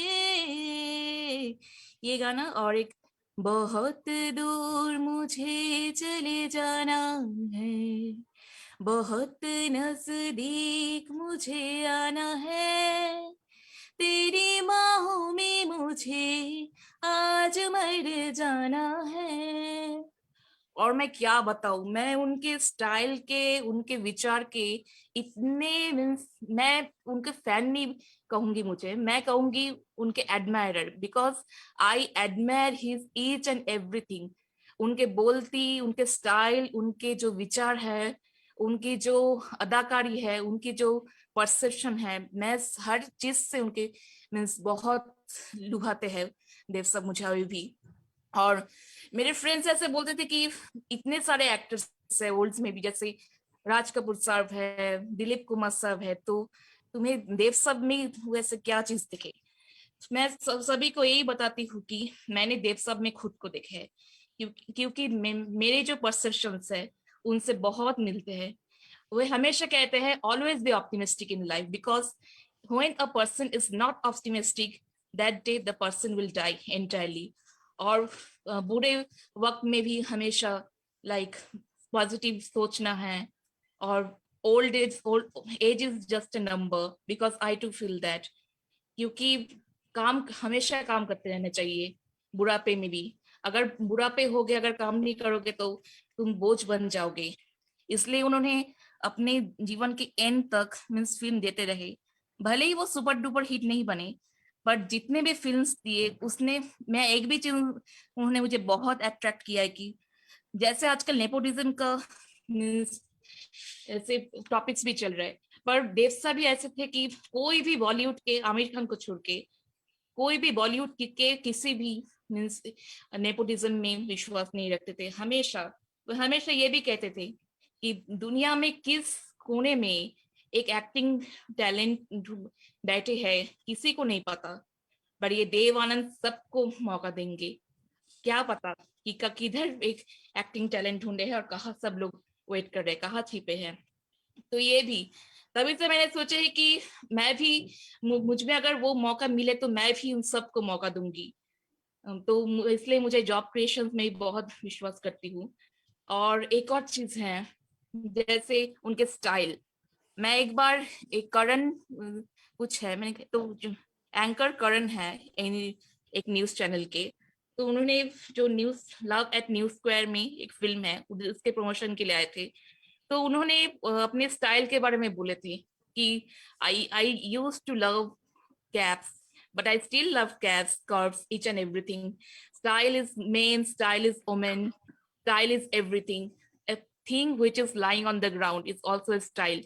ये गाना। और एक बहुत दूर मुझे चले जाना है, बहुत नजदीक मुझे आना है, तेरी बाहों में मुझे आज मर जाना है। और मैं क्या बताऊं, मैं उनके स्टाइल के, उनके विचार के इतने मैं उनके फैन नहीं कहूंगी, मुझे मैं कहूंगी उनके admirer, because I admire his each and everything. उनके बोलती, उनके स्टाइल, उनके जो विचार है, उनकी जो अदाकारी है, उनकी जो परसेप्शन है, मैं हर चीज से उनके मीन्स बहुत लुभाते हैं देव साहब मुझे अभी भी। और मेरे फ्रेंड्स ऐसे बोलते थे कि इतने सारे एक्टर्स है ओल्ड्स में भी, जैसे राज कपूर साहब है, दिलीप कुमार साहब है, तो तुम्हें देव साहब में वैसे क्या चीज दिखे। मैं सभी को यही बताती हूँ कि मैंने देव साहब में खुद को देखा है, क्योंकि मेरे जो परसेप्शंस है उनसे बहुत मिलते हैं। वे हमेशा कहते हैं always be optimistic in life, because when a person is not optimistic that day the person will die entirely. और बुरे वक्त में भी हमेशा लाइक पॉजिटिव सोचना है। और old age is just a number, because I too feel that, क्योंकि काम हमेशा काम करते रहना चाहिए बुढ़ापे में भी। अगर बुढ़ापे हो गए, अगर काम नहीं करोगे तो तुम बोझ बन जाओगे। इसलिए उन्होंने अपने जीवन के एंड तक मीन्स फिल्म देते रहे, भले ही वो सुपर डुपर हिट नहीं बने, बट जितने भी फिल्म्स दिए उसने, मैं एक भी चीज उन्होंने मुझे बहुत अट्रैक्ट किया है कि जैसे आजकल नेपोटिज्म का मीन्स ऐसे टॉपिक्स भी चल रहे हैं, पर देव साहब भी ऐसे थे कि कोई भी बॉलीवुड के, आमिर खान को छोड़ के कोई भी बॉलीवुड के किसी भी मीन्स नेपोटिज्म में विश्वास नहीं रखते थे। हमेशा वो हमेशा ये भी कहते थे कि दुनिया में किस कोने में एक एक्टिंग टैलेंट बैठे है, किसी को नहीं पता, पर ये देव आनंद सबको मौका देंगे। क्या पता कि किधर एक एक्टिंग टैलेंट ढूंढे हैं और कहाँ सब लोग वेट कर रहे हैं, कहाँ छिपे हैं। तो ये भी तभी से मैंने सोचा है कि मैं भी, मुझ में अगर वो मौका मिले तो मैं भी उन सबको मौका दूंगी। तो इसलिए मुझे जॉब क्रिएशन में बहुत विश्वास करती हूँ। और एक और चीज है, जैसे उनके स्टाइल। मैं एक बार एक करण कुछ है, मैंने तो एंकर करण है एक न्यूज चैनल के, तो उन्होंने जो news love at news square में एक फिल्म है उसके प्रमोशन के लिए आए थे, तो उन्होंने अपने स्टाइल के बारे में बोले थे कि I used to love caps but I still love caps, scarves, each and everything. Style is men, style is women, style is everything. A thing which is lying on the ground is also a style.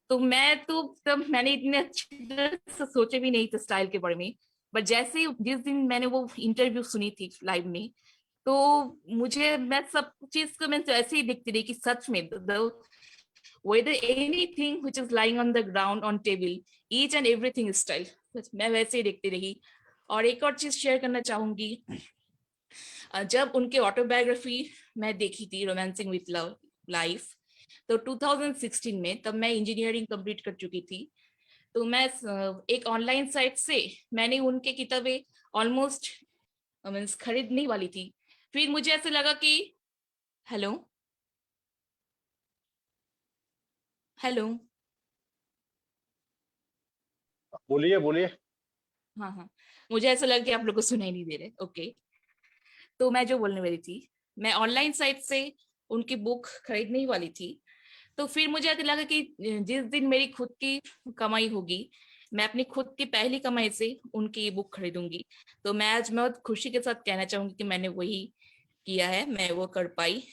तो मैं तो तब मैंने इतने अच्छी तरह से सोचे भी नहीं थे स्टाइल के बारे में, बट जैसे जिस दिन मैंने वो इंटरव्यू सुनी थी लाइव में, तो मुझे मैं सब चीज को मैं तो ऐसे ही दिखती रही कि सच में whether anything which is lying on the ground on table, each and everything is style. मैं वैसे ही देखती रही। और एक और चीज शेयर करना चाहूंगी, जब उनके ऑटोबायोग्राफी मैं देखी थी रोमांसिंग विथ लव लाइफ, तो 2016 में, तब मैं इंजीनियरिंग कंप्लीट कर चुकी थी। तो मैं एक ऑनलाइन साइट से मैंने उनके किताबें ऑलमोस्ट मीन्स खरीदने वाली थी। फिर मुझे ऐसे लगा कि हेलो हेलो बोलिए बोलिए। हाँ हाँ, मुझे ऐसा लगा कि आप लोग को सुनाई नहीं दे रहे। ओके, तो मैं जो बोलने वाली थी, मैं ऑनलाइन साइट से उनकी बुक खरीदने ही वाली थी। तो फिर मुझे ऐसा लगा कि जिस दिन मेरी खुद की कमाई होगी, मैं अपनी खुद की पहली कमाई से उनकी बुक खरीदूंगी। तो मैं आज बहुत खुशी के साथ कहना चाहूंगी कि मैंने वही किया है, मैं वो कर पाई।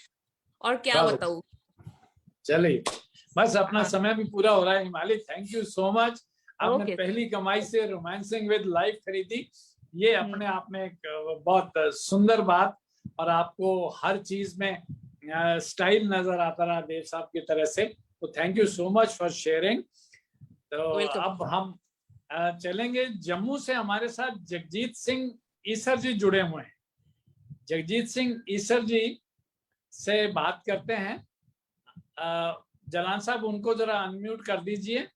और क्या बताऊं। चलिए, बस अपना हाँ। समय भी पूरा हो रहा है। हिमाली, थैंक यू सो मच। आपने ओके। पहली कमाई से रोमांसिंग विद लाइफ खरीदी, ये अपने आप में एक बहुत सुंदर बात। और आपको हर चीज में स्टाइल नजर आता रहा देव साहब की तरह से, तो thank you so much for sharing. तो वेलकम। अब हम चलेंगे जम्मू से। हमारे साथ जगजीत सिंह ईसर जी जुड़े हुए हैं। जगजीत सिंह ईसर जी से बात करते हैं। जलान साहब, उनको जरा अनम्यूट कर दीजिए।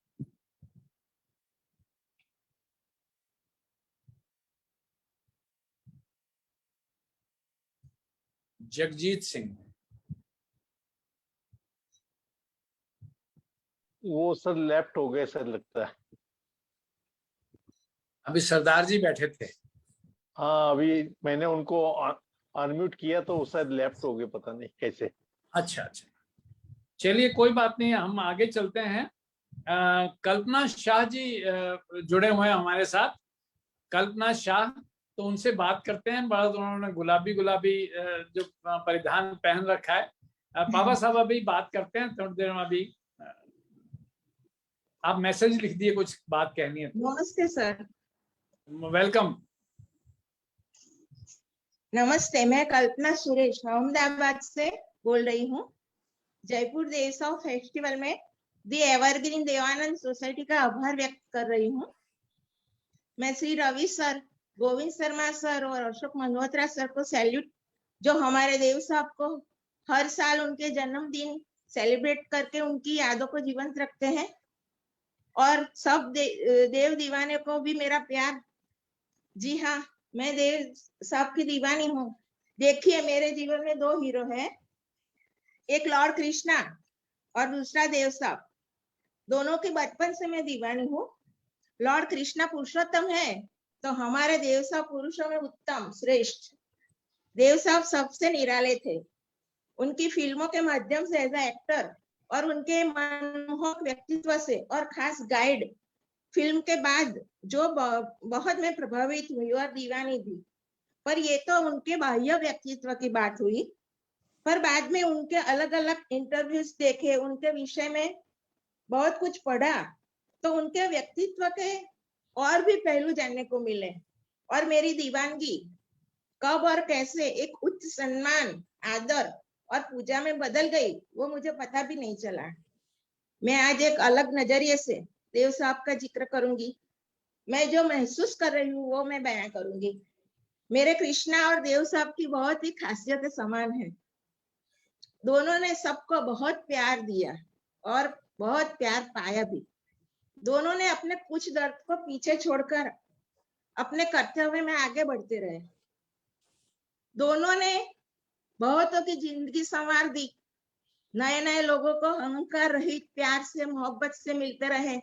जगजीत सिंह, वो सर लेफ्ट हो गए सर, लगता है। अभी सरदार जी बैठे थे। हाँ, अभी मैंने उनको अनम्यूट किया तो वो शायद लेफ्ट हो गए, पता नहीं कैसे। अच्छा अच्छा, चलिए कोई बात नहीं, हम आगे चलते हैं। कल्पना शाह जी जुड़े हुए हैं हमारे साथ। कल्पना शाह, तो उनसे बात करते हैं। बड़ा उन्होंने गुलाबी गुलाबी जो परिधान पहन रखा है। पापा साहब अभी बात करते हैं थोड़ी देर में। अभी आप मैसेज लिख दिए, कुछ बात कहनी है। नमस्ते सर। वेलकम। नमस्ते, मैं कल्पना सुरेश अहमदाबाद से बोल रही हूँ। जयपुर देवसाव फेस्टिवल में दी एवरग्रीन देवानंद सोसाइटी का आभार व्यक्त कर रही हूँ। मैं श्री रवि सर, गोविंद शर्मा सर और अशोक मल्होत्रा सर को सैल्यूट, जो हमारे देव साहब को हर साल उनके जन्मदिन सेलिब्रेट करके उनकी यादों को जीवंत रखते हैं। और सब देव दीवाने को भी मेरा प्यार। जी हाँ, मैं देव साहब की दीवानी हूँ। देखिए, मेरे जीवन में 2 हीरो हैं, एक लॉर्ड कृष्णा और दूसरा देव साहब। दोनों की बचपन से मैं दीवानी हूँ। लॉर्ड कृष्णा पुरुषोत्तम है, तो हमारे देव साहब पुरुषों में उत्तम श्रेष्ठ। देव साहब सबसे निराले थे। उनकी फिल्मों के माध्यम से एज एक्टर और उनके मनमोहक व्यक्तित्व से और खास गाइड फिल्म के बाद जो बहुत मैं प्रभावित हुई और दीवानी थी। पर ये तो उनके बाह्य व्यक्तित्व की बात हुई। पर बाद में उनके अलग अलग इंटरव्यूज देखे, उनके विषय में बहुत कुछ पढ़ा, तो उनके व्यक्तित्व के और भी पहलू जानने को मिले। और मेरी दीवानगी कब और कैसे एक उच्च सम्मान, आदर और पूजा में बदल गई, वो मुझे पता भी नहीं चला। मैं आज एक अलग नजरिए से देव साहब का जिक्र करूंगी। मैं जो महसूस कर रही हूँ वो मैं बयां करूंगी। मेरे कृष्णा और देव साहब की बहुत ही खासियत समान है। दोनों ने सबको बहुत प्यार दिया और बहुत प्यार पाया भी। दोनों ने अपने कुछ दर्द को पीछे छोड़कर अपने कर्तव्य में आगे बढ़ते रहे। दोनों ने बहुतों की जिंदगी संवार दी। नए नए लोगों को अहंकार रहित प्यार से मोहब्बत से मिलते रहे,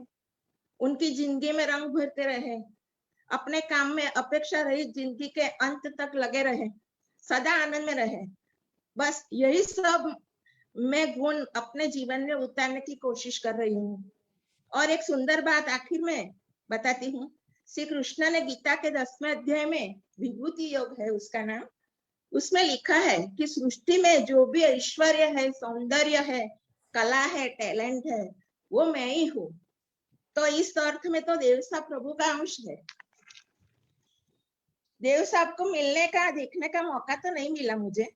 उनकी जिंदगी में रंग भरते रहे, अपने काम में अपेक्षा रहित जिंदगी के अंत तक लगे रहे, सदा आनंद में रहे। बस यही सब मैं गुण अपने जीवन में उतारने की कोशिश कर रही हूँ। और एक सुंदर बात आखिर में बताती हूँ। श्री कृष्ण ने गीता के 10वें अध्याय में विभूति योग है उसका नाम, उसमें लिखा है कि सृष्टि में जो भी ऐश्वर्य है, सौंदर्य है, कला है, टैलेंट है, वो मैं ही हूँ। तो इस अर्थ में तो देव साहब प्रभु का अंश है। देव साहब को मिलने का, देखने का मौका तो नहीं मिला मुझे,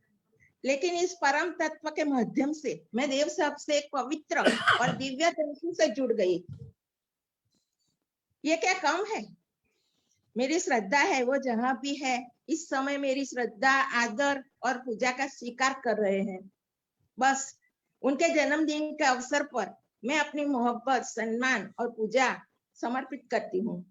लेकिन इस परम तत्व के माध्यम से मैं देव साहब से एक पवित्र और दिव्य तंतु से जुड़ गई। ये क्या कम है? मेरी श्रद्धा है वो जहां भी है इस समय मेरी श्रद्धा, आदर और पूजा का स्वीकार कर रहे हैं। बस उनके जन्मदिन के अवसर पर मैं अपनी मोहब्बत, सम्मान और पूजा समर्पित करती हूँ,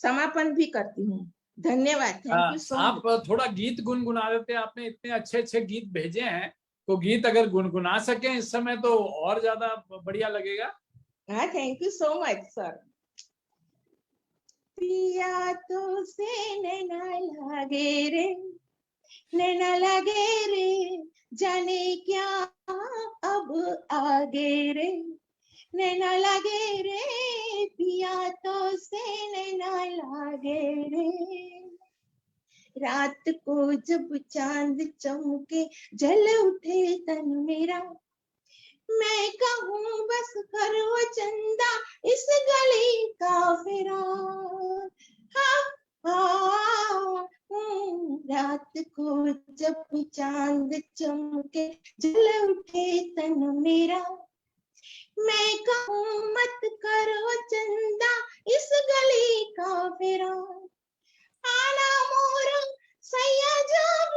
समापन भी करती हूँ। धन्यवाद। थैंक यू सो आप मच। थोड़ा गीत गुनगुना देते। आपने इतने अच्छे अच्छे गीत भेजे हैं, तो गीत अगर गुनगुना सकें इस समय तो और ज्यादा बढ़िया लगेगा। हाँ, thank you so much sir. पिया तो से नैना लागे रे, नैना लागे रे, जाने क्या अब आगे रे, नैना लागे रे, पिया तो से नैना लागे रे। रात को जब चांद चमके जल उठे तन मेरा, मैं कहूँ बस करो चंदा इस गली का फिरा। हाँ, रात को जब चांद चमके जल उठे तन मेरा, मैं कहूँ मत करो चंदा इस गली का फिरा। आना मोरा सैया जब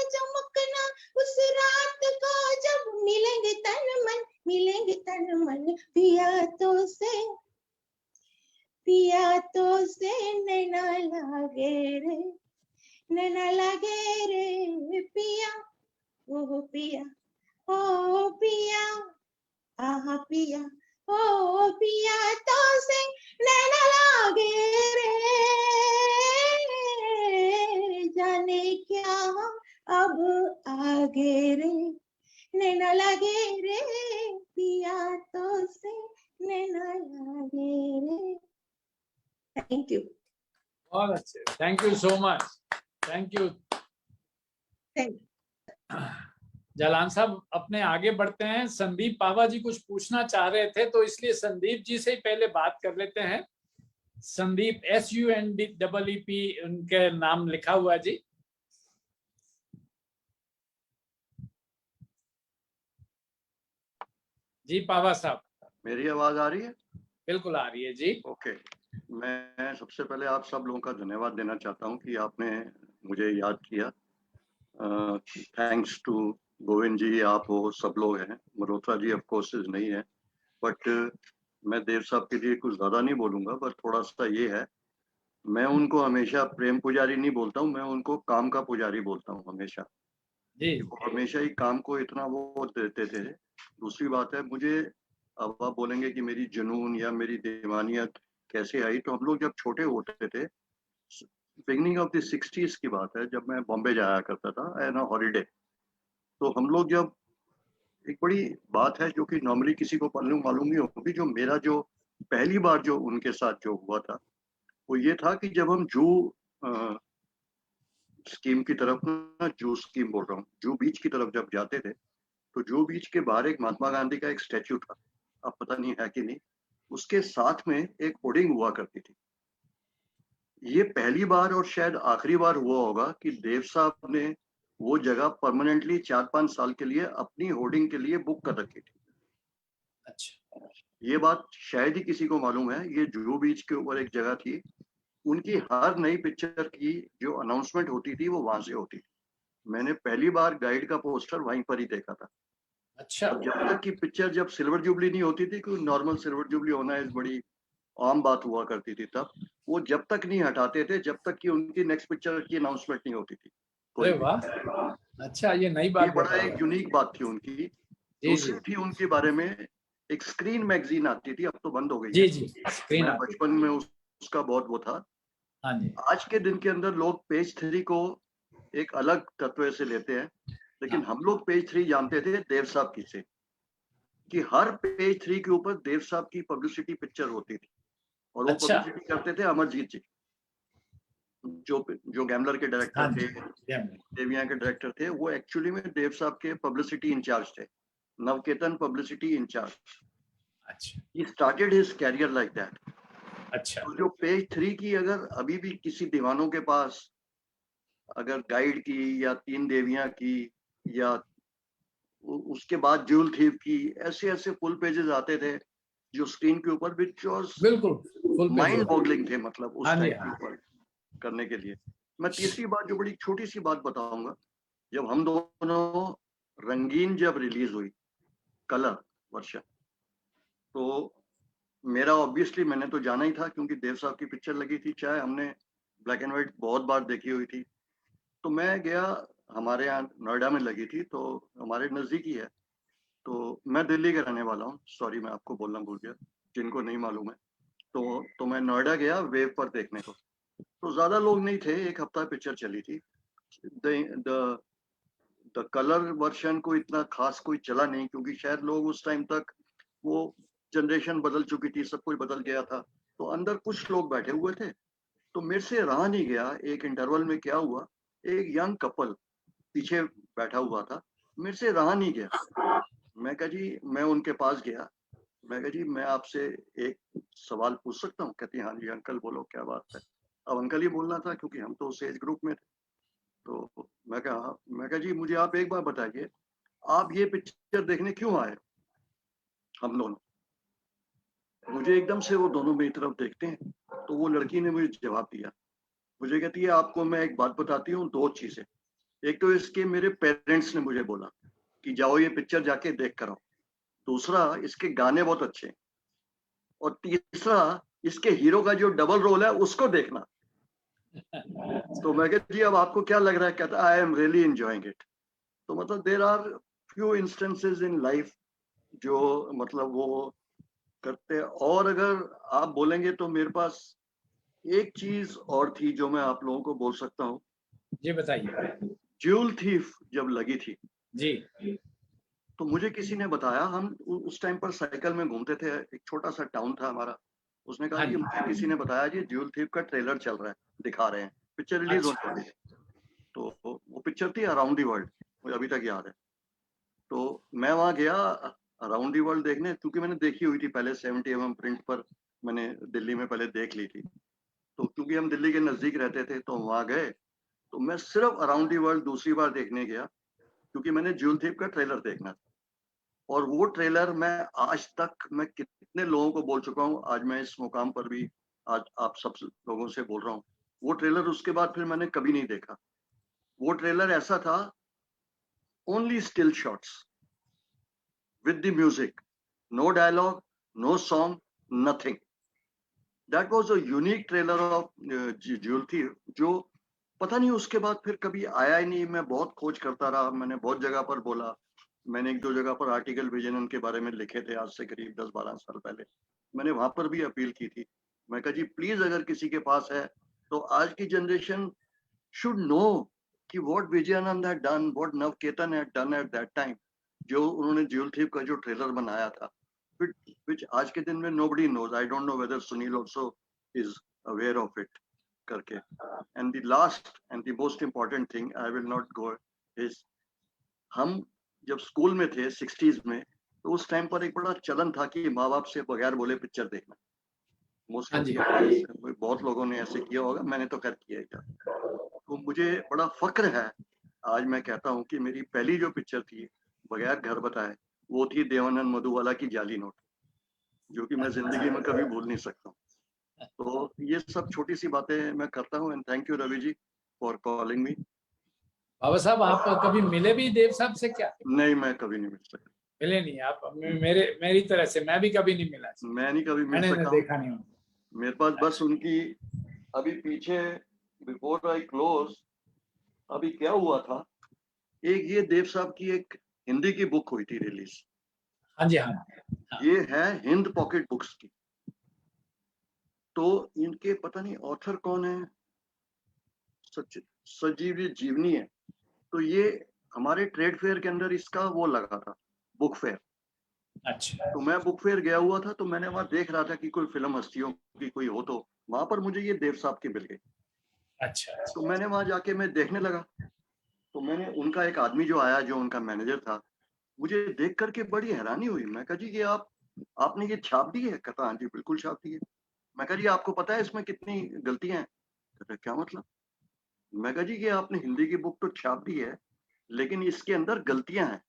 चमकना उस रात को जब मिलेंगे तन मन, पिया तो से नैना लागे रे, नैना लागे रे पिया, ओ पिया, ओ पिया, आहा पिया, ओ पिया तो से नैना लागे रे, जाने क्या अब आगे रे, नैना लागे रे पिया तो से नैना लागे रे। Thank you. बहुत अच्छे, thank you so much, thank you. Jalan साहब अपने आगे बढ़ते हैं। संदीप पावा जी कुछ पूछना चाह रहे थे, तो इसलिए संदीप जी से ही पहले बात कर लेते हैं। संदीप SUNDEEP उनके नाम लिखा हुआ जी। जी पावा साहब, मेरी आवाज आ रही है? बिल्कुल आ रही है जी। ओके, मैं सबसे पहले आप सब लोगों का धन्यवाद देना चाहता हूं कि आपने मुझे याद किया। थैंक्स टू गोविंद जी, आप वो सब लोग हैं। मल्होत्रा जी ऑफ कोर्स नहीं है, बट मैं देव साहब के लिए कुछ ज़्यादा नहीं बोलूँगा, बस थोड़ा सा ये है, मैं उनको हमेशा प्रेम पुजारी नहीं बोलता हूँ, मैं उनको काम का पुजारी बोलता हूँ हमेशा जी। वो हमेशा ही काम को इतना वो देते थे। दूसरी बात है, मुझे अब आप बोलेंगे कि मेरी जुनून या मेरी दीवानियत कैसे आई, तो हम लोग जब छोटे होते थे, बिगनिंग ऑफ द 60s की बात है, जब मैं बॉम्बे जाया करता था एन हॉलीडे, तो हम लोग जब, एक बड़ी बात है जो कि नॉर्मली किसी को मालूम नहीं होगी, जो मेरा जो पहली बार जो उनके साथ जो हुआ था वो ये था कि जब हम जू स्कीम की तरफ ना, जू स्कीम बोल रहा हूँ, जू बीच की तरफ जब जाते थे, तो जू बीच के बाहर एक महात्मा गांधी का एक स्टैच्यू था, अब पता नहीं है कि नहीं, उसके साथ में एक होर्डिंग हुआ करती थी। ये पहली बार और शायद आखिरी बार हुआ होगा कि देव साहब ने वो जगह परमानेंटली 4-5 साल के लिए अपनी होर्डिंग के लिए बुक कर रखी थी। अच्छा, ये बात शायद ही किसी को मालूम है। ये जुहू बीच के ऊपर एक जगह थी, उनकी हर नई पिक्चर की जो अनाउंसमेंट होती थी वो वहां से होती थी। मैंने पहली बार गाइड का पोस्टर वहीं पर ही देखा था। अच्छा, जब तक की पिक्चर, जब सिल्वर जुबली नहीं होती थी, कोई नॉर्मल सिल्वर जुबली होना इस बड़ी आम बात हुआ करती थी तब, वो जब तक नहीं हटाते थे जब तक कि उनकी नेक्स्ट पिक्चर की अनाउंसमेंट नहीं होती थी कोई अरे भी। वाह, अच्छा, ये नई ये बात बड़ा बताई एक आप। यूनिक बात थी उनकी। जी दूसरी जी थी उनके बारे में, एक स्क्रीन मैगजीन आती थी, अब तो बंद हो गई जी है। जी, स्क्रीन मैं आती है। बचपन में उसका बहुत वो था। हाँ जी, आज के दिन के अंदर लोग पेज 3 को एक अलग तत्व से लेते हैं, लेकिन हाँ, हम लोग पेज 3 जानते थे देव साहब की से, कि हर पेज 3 के ऊपर देव साहब की पब्लिसिटी पिक्चर होती थी, और वो अच्छा, पब्लिसिटी करते थे अमरजीत जी, जो गैमलर के हाँ डायरेक्टर थे, जी, जैमनी, देविया के डायरेक्टर थे। वो एक्चुअली में देव साहब के पब्लिसिटी इंचार्ज थे, नवकेतन पब्लिसिटी इंचार्ज। अच्छा, he started his career like that. अच्छा, तो जो पेज 3 की अगर अभी भी किसी दीवानों के पास अगर गाइड की या तीन देवियां की या उसके बाद ज्यूल थीव की, ऐसे ऐसे फुल पेजेस आते थे जो स्क्रीन के ऊपर, विच वाज बिल्कुल फुल पेज माइंड होता है। बॉगलिंग थे, मतलब हाँ उस जी, टाइम के हाँ, ऊपर करने के लिए। मैं तीसरी बात, जो बड़ी छोटी सी बात बताऊंगा, जब हम दोनों रंगीन जब रिलीज हुई, कलर वर्षा, तो मेरा ऑब्वियसली मैंने तो जाना ही था क्योंकि देव साहब की पिक्चर लगी थी, चाहे हमने ब्लैक एंड व्हाइट बहुत बार देखी हुई थी। तो मैं गया, हमारे यहाँ नोएडा में लगी थी, तो हमारे नजदीक ही है। तो मैं दिल्ली का रहने वाला हूँ, सॉरी मैं आपको बोलना भूल गया, जिनको नहीं मालूम है। तो मैं नोएडा गया वेव पर देखने को। तो ज्यादा लोग नहीं थे, एक हफ्ता पिक्चर चली थी। द द कलर वर्शन को इतना खास कोई चला नहीं, क्योंकि शायद लोग उस टाइम तक, वो जनरेशन बदल चुकी थी, सब कुछ बदल गया था। तो अंदर कुछ लोग बैठे हुए थे, तो मेरे से रहा नहीं गया। एक इंटरवल में क्या हुआ, एक यंग कपल पीछे बैठा हुआ था, मेरे से रहा नहीं गया। मैं कहा जी, मैं उनके पास गया, मैं कहा जी मैं आपसे एक सवाल पूछ सकता हूँ? कहती हाँ जी अंकल बोलो क्या बात है। अब अंकल ही बोलना था क्योंकि हम तो उस एज ग्रुप में थे। तो मैं कहा जी मुझे आप एक बार बताइए, आप ये पिक्चर देखने क्यों आए? हम दोनों, मुझे एकदम से वो दोनों मेरी तरफ देखते हैं। तो वो लड़की ने मुझे जवाब दिया, मुझे कहती है आपको मैं एक बात बताती हूँ, दो चीजें। एक तो इसके मेरे पेरेंट्स ने मुझे बोला कि जाओ ये पिक्चर जाके देख कर आओ। दूसरा, इसके गाने बहुत अच्छे हैं। और तीसरा, इसके हीरो का जो डबल रोल है उसको देखना। तो मैं कहती जी अब आपको क्या लग रहा है? कहता I am really enjoying it. तो मतलब there are few instances in life जो मतलब वो करते हैं। और अगर आप बोलेंगे तो मेरे पास एक चीज और थी जो मैं आप लोगों को बोल सकता हूँ। जी बताइए। ज्यूल थीफ जब लगी थी, जी, तो मुझे किसी ने बताया, हम उस टाइम पर साइकिल में घूमते थे, एक छोटा सा टाउन था हमारा। उसने कहा हाँ जी जी, मुझे किसी ने बताया जी ज्यूल थीफ का ट्रेलर चल रहा है, दिखा रहे हैं, पिक्चर रिलीज होने अच्छा, वाली है। तो वो पिक्चर थी अराउंड दी वर्ल्ड, मुझे अभी तक याद है। तो मैं वहां गया अराउंड दी वर्ल्ड देखने, क्योंकि मैंने देखी हुई थी पहले 70 प्रिंट पर, मैंने दिल्ली में पहले देख ली थी। तो क्योंकि हम दिल्ली के नजदीक रहते थे तो वहां गए। तो मैं सिर्फ अराउंड दी वर्ल्ड दूसरी बार देखने गया क्योंकि मैंने ज्यूल थीफ का ट्रेलर देखना था। और वो ट्रेलर मैं आज तक, मैं कितने लोगों को बोल चुका हूँ, आज मैं इस मुकाम पर भी आज आप सब लोगों से बोल रहा हूँ, वो ट्रेलर उसके बाद फिर मैंने कभी नहीं देखा। वो ट्रेलर ऐसा था, only still shots with the music, no dialogue, no song, nothing. That was a unique trailer of Jewel Thief, जो पता नहीं उसके बाद फिर कभी आया ही नहीं। मैं बहुत खोज करता रहा, मैंने बहुत जगह पर बोला, मैंने एक दो जगह पर आर्टिकल भेजे उनके बारे में लिखे थे, आज से करीब 10-12 साल पहले। मैंने वहां पर भी अपील की थी, मैं कहा जी प्लीज अगर किसी के पास है तो आज की जनरेशन शुड नो कि what Vijayanand had done, what Navketan had done at that time, जो उन्होंने ज्यूल थीफ का जो ट्रेलर बनाया था, which आज के दिन में nobody knows. I don't know whether Sunil also is aware of it करके। And the last and the most important thing I will not go is, हम जब स्कूल में थे 60s में, तो उस टाइम पर एक बड़ा चलन था कि माँ बाप से बगैर बोले पिक्चर देखना। मोस्ट हाँ ऑफ जी, बहुत लोगों ने ऐसे किया होगा, मैंने तो कर किया ही था। तो मुझे बड़ा फक्र है आज मैं कहता हूँ कि मेरी पहली जो पिक्चर थी बगैर घर बताए वो थी देवानंद मधुबाला की जाली नोट, जो कि मैं जिंदगी में कभी भूल नहीं सकता हूँ। तो ये सब छोटी सी बातें मैं करता हूँ। And thank you Ravi ji for calling me. Baba Sahab आप कभी मिले भी देव साहब से क्या? नहीं, मैं कभी नहीं मिल सकता। मिले नहीं आप? मेरी तरह से मैं भी कभी नहीं मिला, मैं नहीं कभी मिल मैंने सकता देखा नहीं हूँ। मेरे पास बस उनकी अभी पीछे बिफोर आई क्लोज अभी क्या हुआ था, एक ये देव साहब की एक हिंदी की बुक हुई थी रिलीज। हाँ जी, हाँ। ये है हिंद पॉकेट बुक्स की। तो इनके पता नहीं ऑथर कौन है, सजीवी जीवनी है। तो ये हमारे ट्रेड फेयर के अंदर इसका वो लगा था, बुक फेयर। अच्छा। तो मैं बुक फेयर गया हुआ था, तो मैंने वहां देख रहा था कि कोई फिल्म हस्तियों की कोई हो, तो वहां पर मुझे ये देव साहब की मिल गई। अच्छा। तो मैंने वहां जाके मैं देखने लगा। तो मैंने उनका एक आदमी जो आया, जो उनका मैनेजर था, मुझे देख करके बड़ी हैरानी हुई। मैं कहा जी ये आपने ये छाप दी है? कहता हाँ जी बिल्कुल छाप दी है। मैं कहा जी आपको पता है इसमें कितनी गलतियां हैं? कहता क्या मतलब? मैं कहा जी ये आपने हिंदी की बुक तो छाप दी है, लेकिन इसके अंदर गलतियां हैं।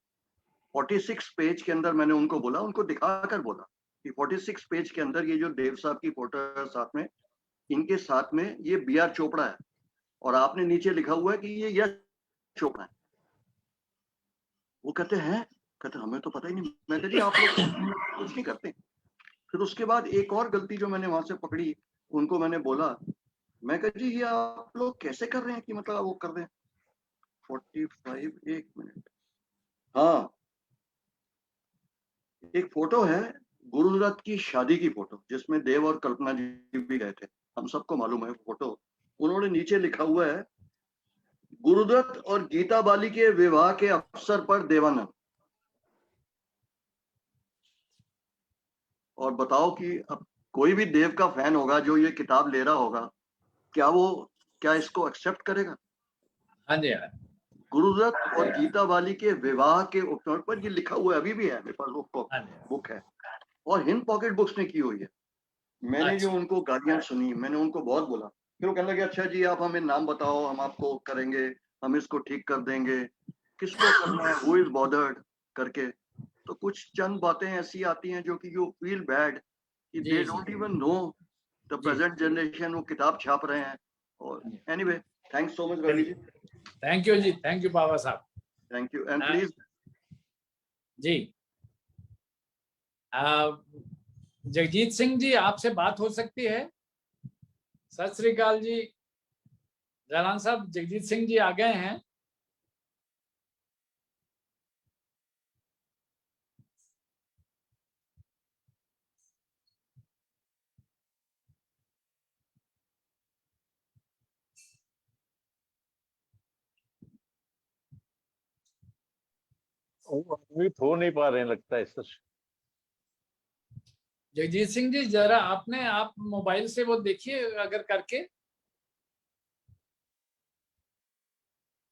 46 पेज के अंदर मैंने उनको बोला, उनको दिखाकर बोला कि 46 पेज के अंदर ये जो देव साहब की फोटो है साथ में, इनके साथ में ये बी आर चोपड़ा है, और आपने नीचे लिखा हुआ है कि ये यश चोपड़ा है। वो कहते हैं, कहते हमें तो पता ही नहीं। मैं कहा जी आप लोग कुछ नहीं करते। फिर उसके बाद एक और गलती जो मैंने वहां से पकड़ी, उनको मैंने बोला, मैं कहा जी ये आप लोग कैसे कर रहे हैं कि मतलब वो कर रहे हैं 45, एक मिनट, हाँ एक फोटो है गुरुदत्त की शादी की फोटो, जिसमें देव और कल्पना जी भी गए थे, हम सबको मालूम है फोटो। उन्होंने नीचे लिखा हुआ है गुरुदत्त और गीता बाली के विवाह के अवसर पर देवानंद। और बताओ कि अब कोई भी देव का फैन होगा जो ये किताब ले रहा होगा, क्या इसको एक्सेप्ट करेगा? हाँ जी, हाँ। गुरुदत्त और गीता बाली के विवाह के उपलक्ष्य पर ये लिखा हुआ है, अभी भी है मेरे पास वो हाँ जी। बुक है, और हिंद पॉकेट बुक्स ने की हुई है। मैंने जो अच्छा। उनको गालियां सुनी, मैंने उनको बहुत बोला। फिर वो कहने लगे अच्छा जी आप हमें नाम बताओ, हम आपको करेंगे, हम इसको ठीक कर देंगे, किसको करना है, हु इज बॉदर्ड करके। तो कुछ चंद बातें ऐसी आती हैं जो कि यू फील बैड कि जी, दे जी। डोंट इवन नो द जी। प्रेजेंट जनरेशन वो किताब छाप रहे हैं। और anyway thanks so much Ravi ji. Thank you जी, thank you Baba Sahab. Thank you and हाँ। प्लीज जी। जगजीत सिंह जी आपसे बात हो सकती है? सत श्री अकाल जी। जालान साहब, जगजीत सिंह जी आ गए हैं। अनम्यूट हो नहीं पा रहे हैं लगता है सर। जगजीत सिंह जी जरा आप मोबाइल से वो देखिए अगर करके।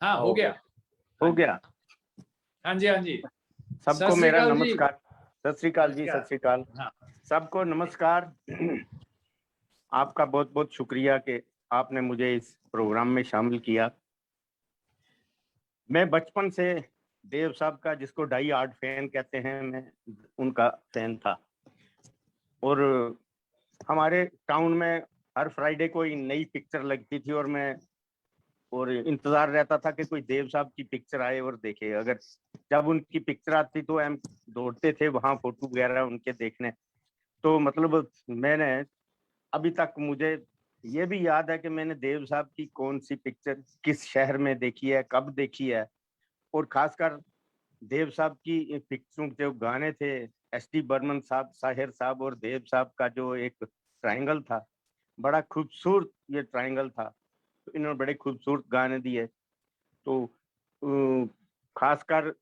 हाँ हो गया। हो गया। हाँ जी, हाँ जी। सबको सत श्री मेरा अकाल जी। नमस्कार। सत श्री अकाल जी, सत श्री अकाल। हाँ। सबको नमस्कार। आपका बहुत बहुत शुक्रिया कि आपने मुझे इस प्रोग्राम में शामिल किया। मैं बचपन से देव साहब का, जिसको डाई हार्ड फैन कहते हैं, मैं उनका फैन था। और हमारे टाउन में हर फ्राइडे कोई नई पिक्चर लगती थी और इंतजार रहता था कि कोई देव साहब की पिक्चर आए और देखे। अगर जब उनकी पिक्चर आती तो हम दौड़ते थे वहां फोटो वगैरह उनके देखने। तो मतलब मैंने अभी तक, मुझे ये भी याद है कि मैंने देव साहब की कौन सी पिक्चर किस शहर में देखी है, कब देखी है। और खासकर देव साहब की पिक्चरों के जो गाने थे, एस.डी. बर्मन साहब, साहिर साहब और देव साहब का जो एक ट्रायंगल था, बड़ा खूबसूरत ये ट्रायंगल था। तो इन्होंने बड़े खूबसूरत गाने दिए। तो खासकर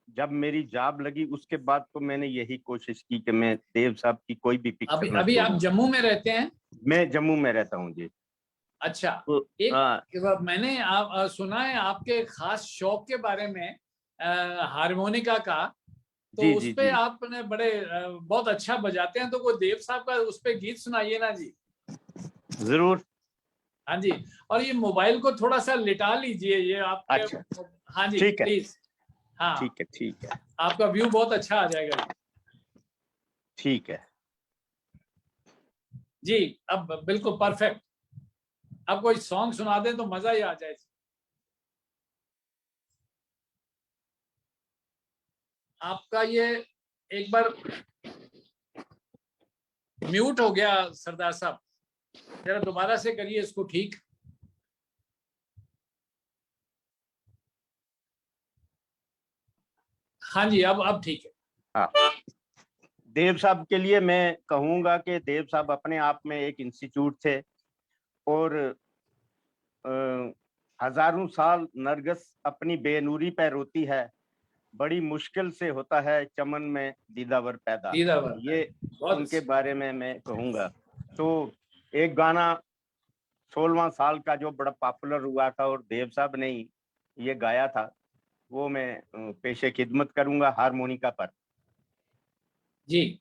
जब मेरी जॉब लगी उसके बाद तो मैंने यही कोशिश की कि मैं देव साहब की कोई भी पिक्चर अभी आप जम्मू में रहते हैं? मैं जम्मू में रहता हूँ जी। अच्छा। तो मैंने सुना है आपके खास शौक के बारे में, हारमोनिका का। तो जी, उस जी, पे जी। आपने बहुत अच्छा बजाते हैं, तो वो देव साहब का उस पे गीत सुनाइए ना जी। जरूर। हाँ जी, और ये मोबाइल को थोड़ा सा लिटा लीजिए, ये आपके। अच्छा, हाँ जी, ठीक है। प्लीज। हाँ, ठीक है, ठीक है, आपका व्यू बहुत अच्छा आ जाएगा ठीक है। जी। अब बिल्कुल परफेक्ट। अब कोई सॉन्ग सुना दें तो मजा ही आ जाए। आपका ये एक बार म्यूट हो गया सरदार साहब, जरा दोबारा से करिए इसको ठीक। हाँ जी, अब ठीक है। हाँ, देव साहब के लिए मैं कहूंगा कि देव साहब अपने आप में एक इंस्टीट्यूट थे, और हजारों साल नरगिस अपनी बेनूरी पे रोती है, बड़ी मुश्किल से होता है चमन में दीदावर पैदा। दीदावर, ये बहुत उनके बारे में मैं कहूंगा। तो एक गाना 16वां साल का जो बड़ा पॉपुलर हुआ था और देव साहब ने ही ये गाया था, वो मैं पेशे खिदमत करूंगा हारमोनिका पर। जी।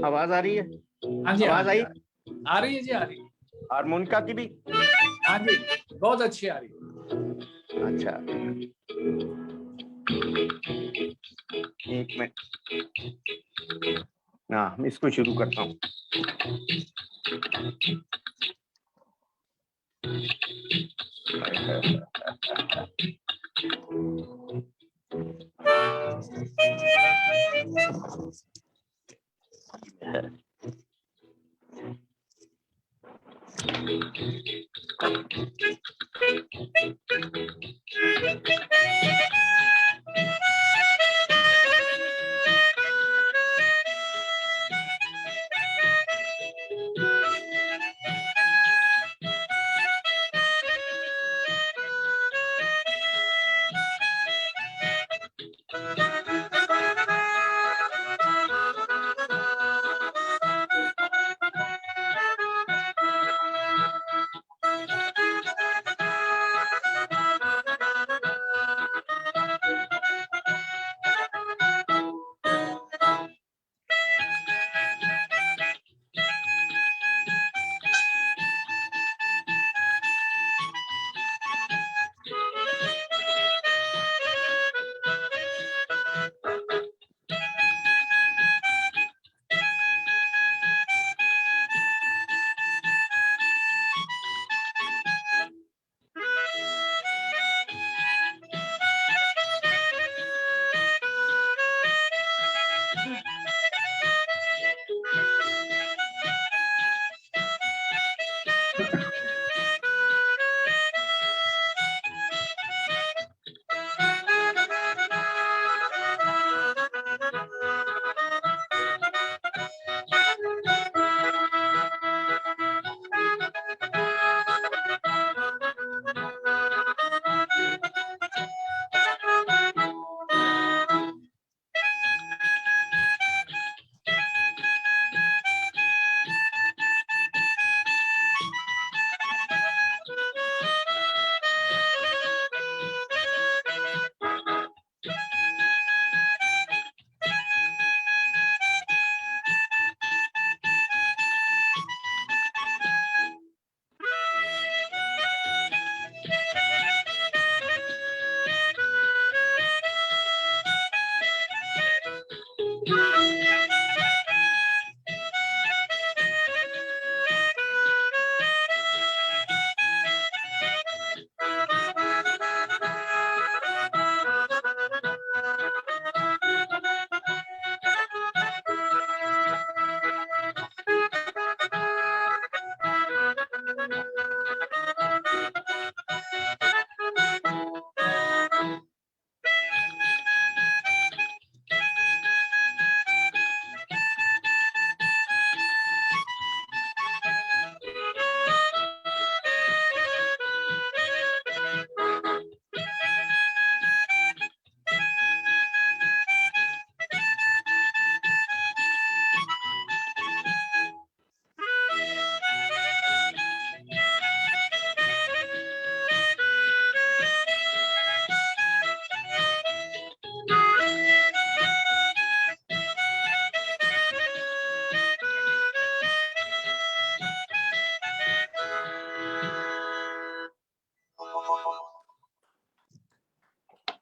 आवाज आ रही है? हाँ जी, आवाज आई? आ रही है जी, आ रही है। हारमोनिका की भी? हाँ जी, बहुत अच्छी आ रही है। अच्छा, एक मिनट। हाँ, मैं इसको शुरू करता हूँ।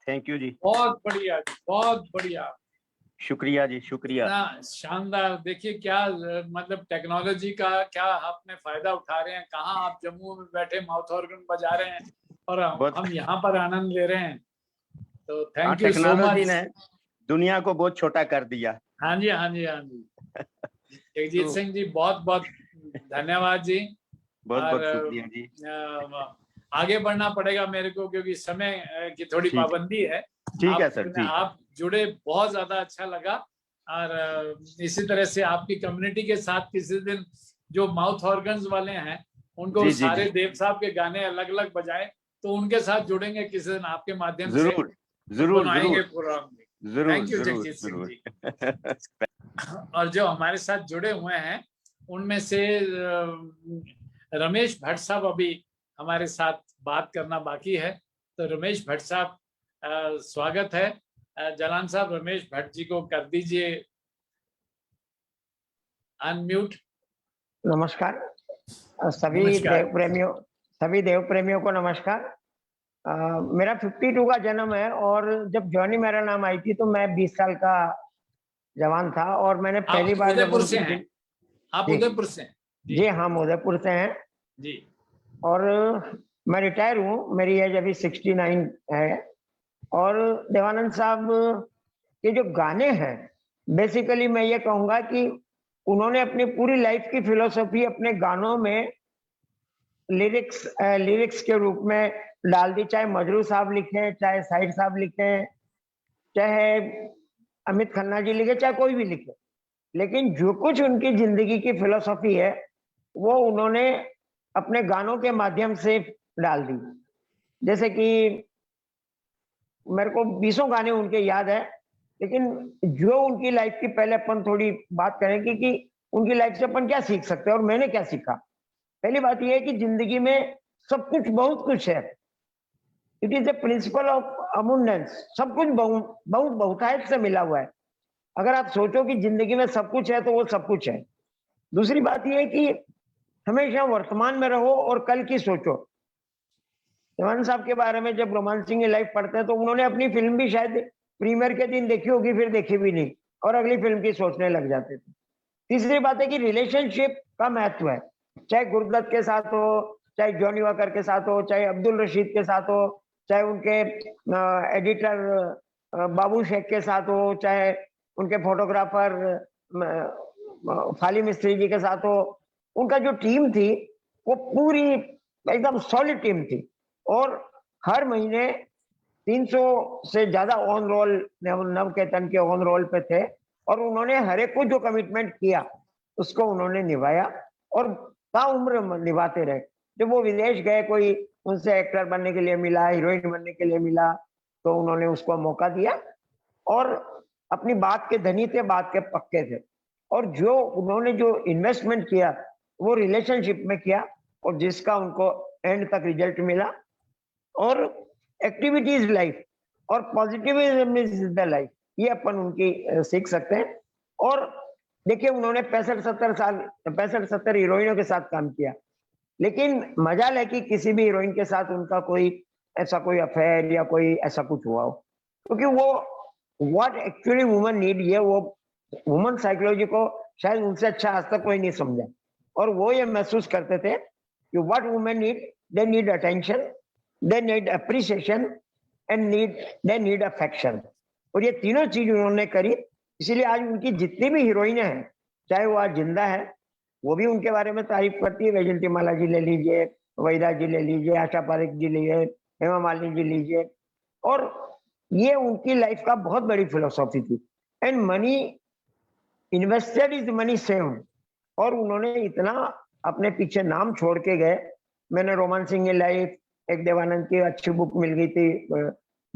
थैंक यू जी, बहुत बढ़िया, बहुत बढ़िया, शुक्रिया जी, शुक्रिया। ना शानदार। देखिए क्या मतलब टेक्नोलॉजी का क्या आपने फायदा उठा रहे हैं, कहाँ आप जम्मू में बैठे माउथ ऑर्गन बजा रहे हैं और बहुत- हम यहाँ पर आनंद ले रहे हैं। तो हाँ, thank you so technology much. ने दुनिया को बहुत छोटा कर दिया। हाँ जी, हाँ जी, हाँ जी। जगजीत तो- सिंह जी बहुत बहुत धन्यवाद जी। बहुत बहुत और शुक्रिया जी। आगे बढ़ना पड़ेगा मेरे को क्योंकि समय की थोड़ी ठीक है। पाबंदी है। ठीक है सर, ठीक। आप जुड़े, बहुत ज्यादा अच्छा लगा। और इसी तरह से आपकी कम्युनिटी के साथ किसी दिन जो माउथ ऑर्गन्स वाले हैं उनको जी, जी, सारे जी। देव साहब के गाने अलग अलग बजाएं तो उनके साथ जुड़ेंगे किसी दिन आपके माध्यम से। जरूर जरूर बनाएंगे जरूर प्रोग्राम में। जरूर थैंक यू जरूर जगजीत सिंह जी। जरूर। और जो हमारे साथ जुड़े हुए हैं उनमें से रमेश भट्ट साहब अभी हमारे साथ बात करना बाकी है। तो रमेश भट्ट साहब, स्वागत है। जलान साहब रमेश भट्ट जी को कर दीजिए अनम्यूट। नमस्कार सभी नमस्कार। देव प्रेमियों को नमस्कार। मेरा 52 का जन्म है और जब जॉनी मेरा नाम आई थी तो मैं 20 साल का जवान था और मैंने पहली बार जब उदयपुर से उनकी हैं? आप जी। उदयपुर से हैं? जी हाँ, हम उदयपुर से हैं जी। और मैं रिटायर हूँ, मेरी एज अभी 69 है। और देवानंद साहब के जो गाने हैं, बेसिकली मैं ये कहूँगा कि उन्होंने अपनी पूरी लाइफ की फिलोसफी अपने गानों में लिरिक्स के रूप में डाल दी। चाहे मजरू साहब लिखे, चाहे साहिर साहब लिखे, चाहे अमित खन्ना जी लिखे, चाहे कोई भी लिखे, लेकिन जो कुछ उनकी जिंदगी की फिलोसफी है वो उन्होंने अपने गानों के माध्यम से डाल दी। जैसे कि मेरे को 20 गाने उनके याद है, लेकिन जो उनकी लाइफ की पहले अपन थोड़ी बात करेंगे कि उनकी लाइफ से अपन क्या सीख सकते हैं और मैंने क्या सीखा। पहली बात यह है कि जिंदगी में सब कुछ, बहुत कुछ है। It is the principle of abundance. सब कुछ बहुत बहुतायत से मिला हुआ है। अगर आप सोचो कि जिंदगी में सब कुछ है तो वो सब कुछ है। दूसरी बात यह है कि हमेशा वर्तमान में रहो और कल की सोचो। देवानंद साहब के बारे में जब रोमान सिंह की लाइफ पढ़ते हैं तो उन्होंने अपनी फिल्म भी शायद प्रीमियर के दिन देखी होगी, फिर देखी भी नहीं और अगली फिल्म की सोचने लग जाते थे। तीसरी बात है कि रिलेशनशिप का महत्व है, चाहे गुरदत्त के साथ हो, चाहे जॉनी वॉकर के साथ हो, चाहे अब्दुल रशीद के साथ हो, चाहे उनके एडिटर बाबू शेख के साथ हो, चाहे उनके फोटोग्राफर फाली मिस्त्री जी के साथ हो। उनका जो टीम थी वो पूरी एकदम सॉलिड टीम थी और हर महीने 300 से ज्यादा ऑन रोल नव केतन के ऑन रोल पे थे और उन्होंने हर एक को जो कमिटमेंट किया उसको उन्होंने निभाया और ताउम्र निभाते रहे। जब वो विदेश गए, कोई उनसे एक्टर बनने के लिए मिला, हीरोइन बनने के लिए मिला, तो उन्होंने उसको मौका दिया और अपनी बात के धनी थे, बात के पक्के थे। और जो उन्होंने जो इन्वेस्टमेंट किया वो रिलेशनशिप में किया और जिसका उनको एंड तक रिजल्ट मिला। और एक्टिविटी इज लाइफ और पॉजिटिविज्म इज द लाइफ, ये अपन उनकी सीख सकते हैं। और देखिए उन्होंने 65-70 हीरोइनों के साथ काम किया, लेकिन मजाल है कि किसी भी हीरोइन के साथ उनका कोई ऐसा कोई अफेयर या कोई ऐसा कुछ हुआ हो, क्योंकि वो व्हाट एक्चुअली वुमन नीड, ये वो वुमन साइकोलॉजी को शायद उनसे अच्छा आज तक कोई नहीं समझा। और वो ये महसूस करते थे कि what women need, they need attention, they need appreciation and they need affection. और ये तीनों चीज उन्होंने करी, इसीलिए आज उनकी जितनी भी हीरोइनें हैं, चाहे वो आज जिंदा है, वो भी उनके बारे में तारीफ करती है। वैजंती माला जी ले लीजिए, वहीदा जी ले लीजिए, आशा पारेख जी लीजिए, हेमा मालिनी जी लीजिए। और ये उनकी लाइफ का बहुत बड़ी फिलोसॉफी थी। And money invested is money saved. और उन्होंने इतना अपने पीछे नाम छोड़ के गए। मैंने रोमान सिंह की लाइफ, एक देवानंद की अच्छी बुक मिल गई थी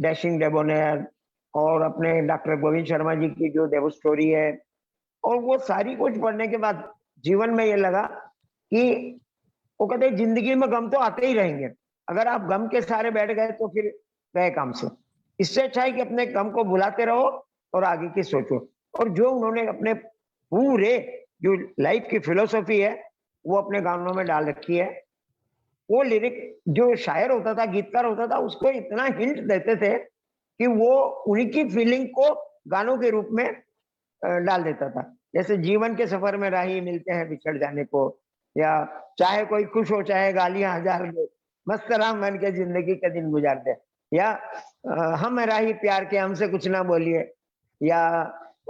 डैशिंग डेबोनेयर, और अपने डॉक्टर गोविंद शर्मा जी की जो देव स्टोरी है, और वो सारी कुछ पढ़ने के बाद जीवन में ये लगा कि वो कहते हैं जिंदगी में गम तो आते ही रहेंगे, अगर आप गम के सहारे बैठ गए तो फिर गए काम से। इससे अच्छा है कि अपने गम को भुलाते रहो और आगे की सोचो। और जो उन्होंने अपने पूरे जो लाइफ की फिलोसॉफी है वो अपने गानों में डाल रखी है। वो लिरिक जो शायर होता था, गीतकार होता था, उसको इतना हिंट देते थे कि वो उनकी फीलिंग को गानों के रूप में डाल देता था। जैसे जीवन के सफर में राही मिलते हैं बिछड़ जाने को, या चाहे कोई खुश हो चाहे गालियां हजार दे, मस्त राम बन के जिंदगी का दिन गुजारते, या हम राही प्यार के हमसे कुछ ना बोलिए, या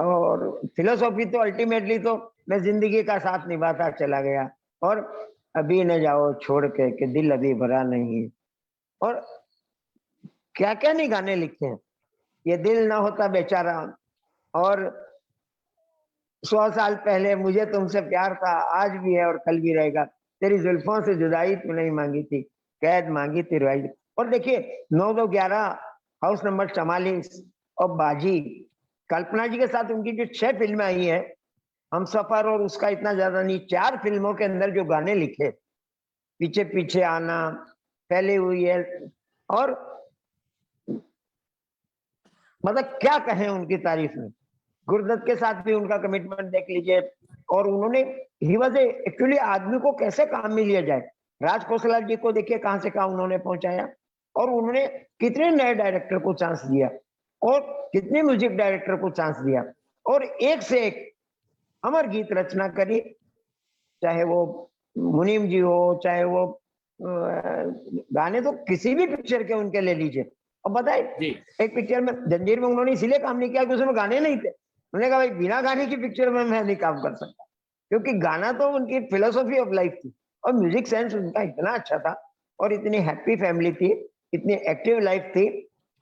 और फिलोसॉफी तो अल्टीमेटली तो मैं जिंदगी का साथ निभाता चला गया, और अभी न जाओ छोड़ के कि दिल अभी भरा नहीं, और क्या क्या नहीं गाने लिखे हैं। ये दिल ना होता बेचारा, और 100 साल पहले मुझे तुमसे प्यार था, आज भी है और कल भी रहेगा, तेरी जुल्फों से जुदाई तू नहीं मांगी थी, कैद मांगी थी रुआई। और देखिए 9-2-11, हाउस नंबर 44 और बाजी, कल्पना जी के साथ उनकी जो 6 फिल्में आई हैं, हम सफर और उसका इतना ज्यादा नहीं, 4 फिल्मों के अंदर जो गाने लिखे, पीछे पीछे आना, फैली हुई है, और मतलब क्या कहें उनकी तारीफ में। गुरुदत्त के साथ भी उनका कमिटमेंट देख लीजिए, और उन्होंने ही वाज एक्चुअली आदमी को कैसे काम में लिया जाए। राज खोसला जी को देखिए कहां से कहां उन्होंने पहुंचाया, और उन्होंने कितने नए डायरेक्टर को चांस दिया और कितने म्यूजिक डायरेक्टर को चांस दिया, और एक से एक अमर गीत रचना करी, चाहे वो मुनीम जी हो, चाहे वो गाने तो किसी भी पिक्चर के उनके ले लीजिए। और बताए एक पिक्चर में जंजीर में उन्होंने इसीलिए काम नहीं किया कि उसमें गाने नहीं थे, उन्होंने कहा भाई बिना गाने की पिक्चर में मैं नहीं काम कर सकता, क्योंकि गाना तो उनकी फिलोसॉफी ऑफ लाइफ थी, और म्यूजिक सेंस उनका इतना अच्छा था, और इतनी हैप्पी फैमिली थी, इतनी एक्टिव लाइफ थी।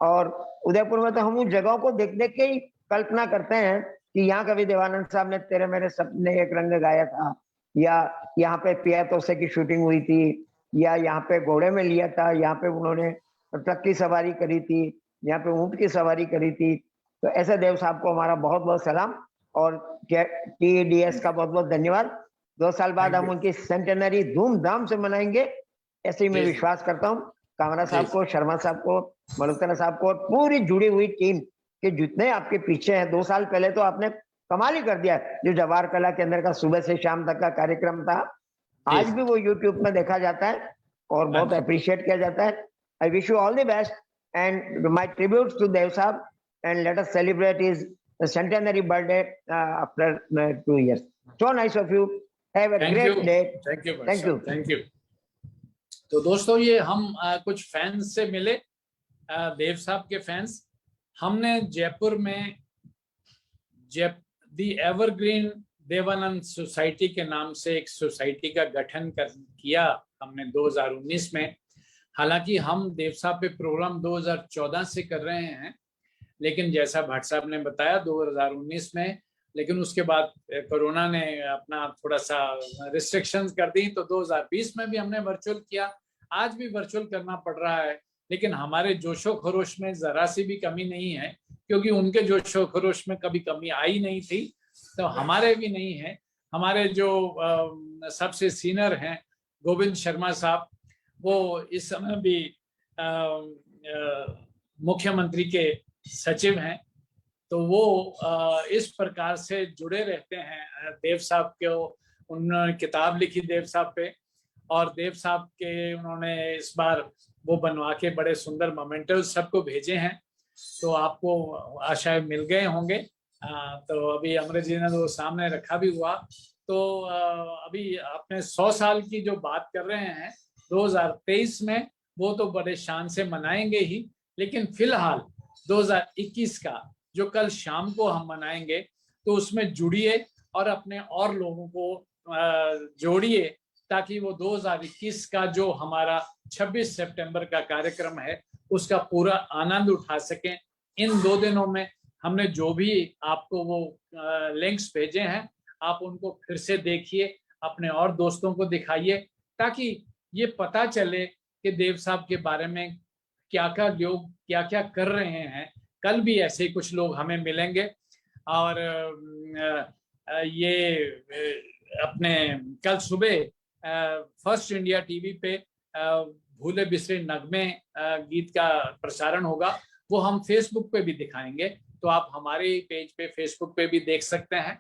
और उदयपुर में तो हम उन जगहों को देख देख के ही कल्पना करते हैं कि यहाँ कभी देवानंद साहब ने तेरे मेरे सपने एक रंग गाया था, या यहाँ पे पिया तोसे की शूटिंग हुई थी, या यहाँ पे घोड़े में लिया था, यहाँ पे उन्होंने ट्रक की सवारी करी थी, यहाँ पे ऊंट की सवारी करी थी। तो ऐसे देव साहब को हमारा बहुत बहुत सलाम, और TDS का बहुत बहुत धन्यवाद। 2 साल बाद हम उनकी सेंटेनरी धूमधाम से मनाएंगे, ऐसे ही मैं विश्वास करता हूँ। कामरा साहब को, शर्मा साहब को, मल्होत्रा साहब को, और पूरी जुड़ी हुई टीम के जितने आपके पीछे हैं। 2 साल पहले तो आपने कमाल ही कर दिया, जो जवाहर कला केंद्र का सुबह से शाम तक का कार्यक्रम था, आज भी वो यूट्यूब में देखा जाता है और बहुत अप्रिशिएट किया जाता है। I wish you all the best and my tributes to Dev Saab, and let us celebrate his centenary birthday after 2 years. So nice of you. Have a great day. Thank you. तो दोस्तों ये हम कुछ फैंस से मिले, देव साहब के फैंस। हमने जयपुर में दी एवरग्रीन देवानंद सोसाइटी के नाम से एक सोसाइटी का गठन किया हमने 2019 में। हालांकि हम देव साहब पे प्रोग्राम 2014 से कर रहे हैं, लेकिन जैसा भट्ट साहब ने बताया 2019 में, लेकिन उसके बाद कोरोना ने अपना थोड़ा सा रिस्ट्रिक्शंस कर दी, तो 2020 में भी हमने वर्चुअल किया। आज भी वर्चुअल करना पड़ रहा है, लेकिन हमारे जोशो खरोश में जरा सी भी कमी नहीं है, क्योंकि उनके जोशो खरोश में कभी कमी आई नहीं थी, तो हमारे भी नहीं है। हमारे जो सबसे सीनियर हैं गोविंद शर्मा साहब, वो इस समय भी मुख्यमंत्री के सचिव हैं, तो वो इस प्रकार से जुड़े रहते हैं देव साहब को। उन्होंने किताब लिखी देव साहब पे, और देव साहब के उन्होंने इस बार वो बनवा के बड़े सुंदर मोमेंटोज सबको भेजे हैं, तो आपको आशा मिल गए होंगे। तो अभी अमृत जी ने तो सामने रखा भी हुआ। तो अभी आपने 100 साल की जो बात कर रहे हैं 2023 में, वो तो बड़े शान से मनाएंगे ही, लेकिन फिलहाल 2021 का जो कल शाम को हम मनाएंगे, तो उसमें जुड़िए और अपने और लोगों को जोड़िए, ताकि वो 2021 का जो हमारा 26 सितंबर का कार्यक्रम है उसका पूरा आनंद उठा सकें। इन 2 दिनों में हमने जो भी आपको वो लिंक्स भेजे हैं, आप उनको फिर से देखिए, अपने और दोस्तों को दिखाइए, ताकि ये पता चले कि देव साहब के बारे में क्या लोग क्या क्या कर रहे हैं। कल भी ऐसे ही कुछ लोग हमें मिलेंगे, और ये अपने कल सुबह फर्स्ट इंडिया टीवी पे भूले बिसरे नगमे गीत का प्रसारण होगा, वो हम फेसबुक पे भी दिखाएंगे, तो आप हमारे पेज पे फेसबुक पे भी देख सकते हैं।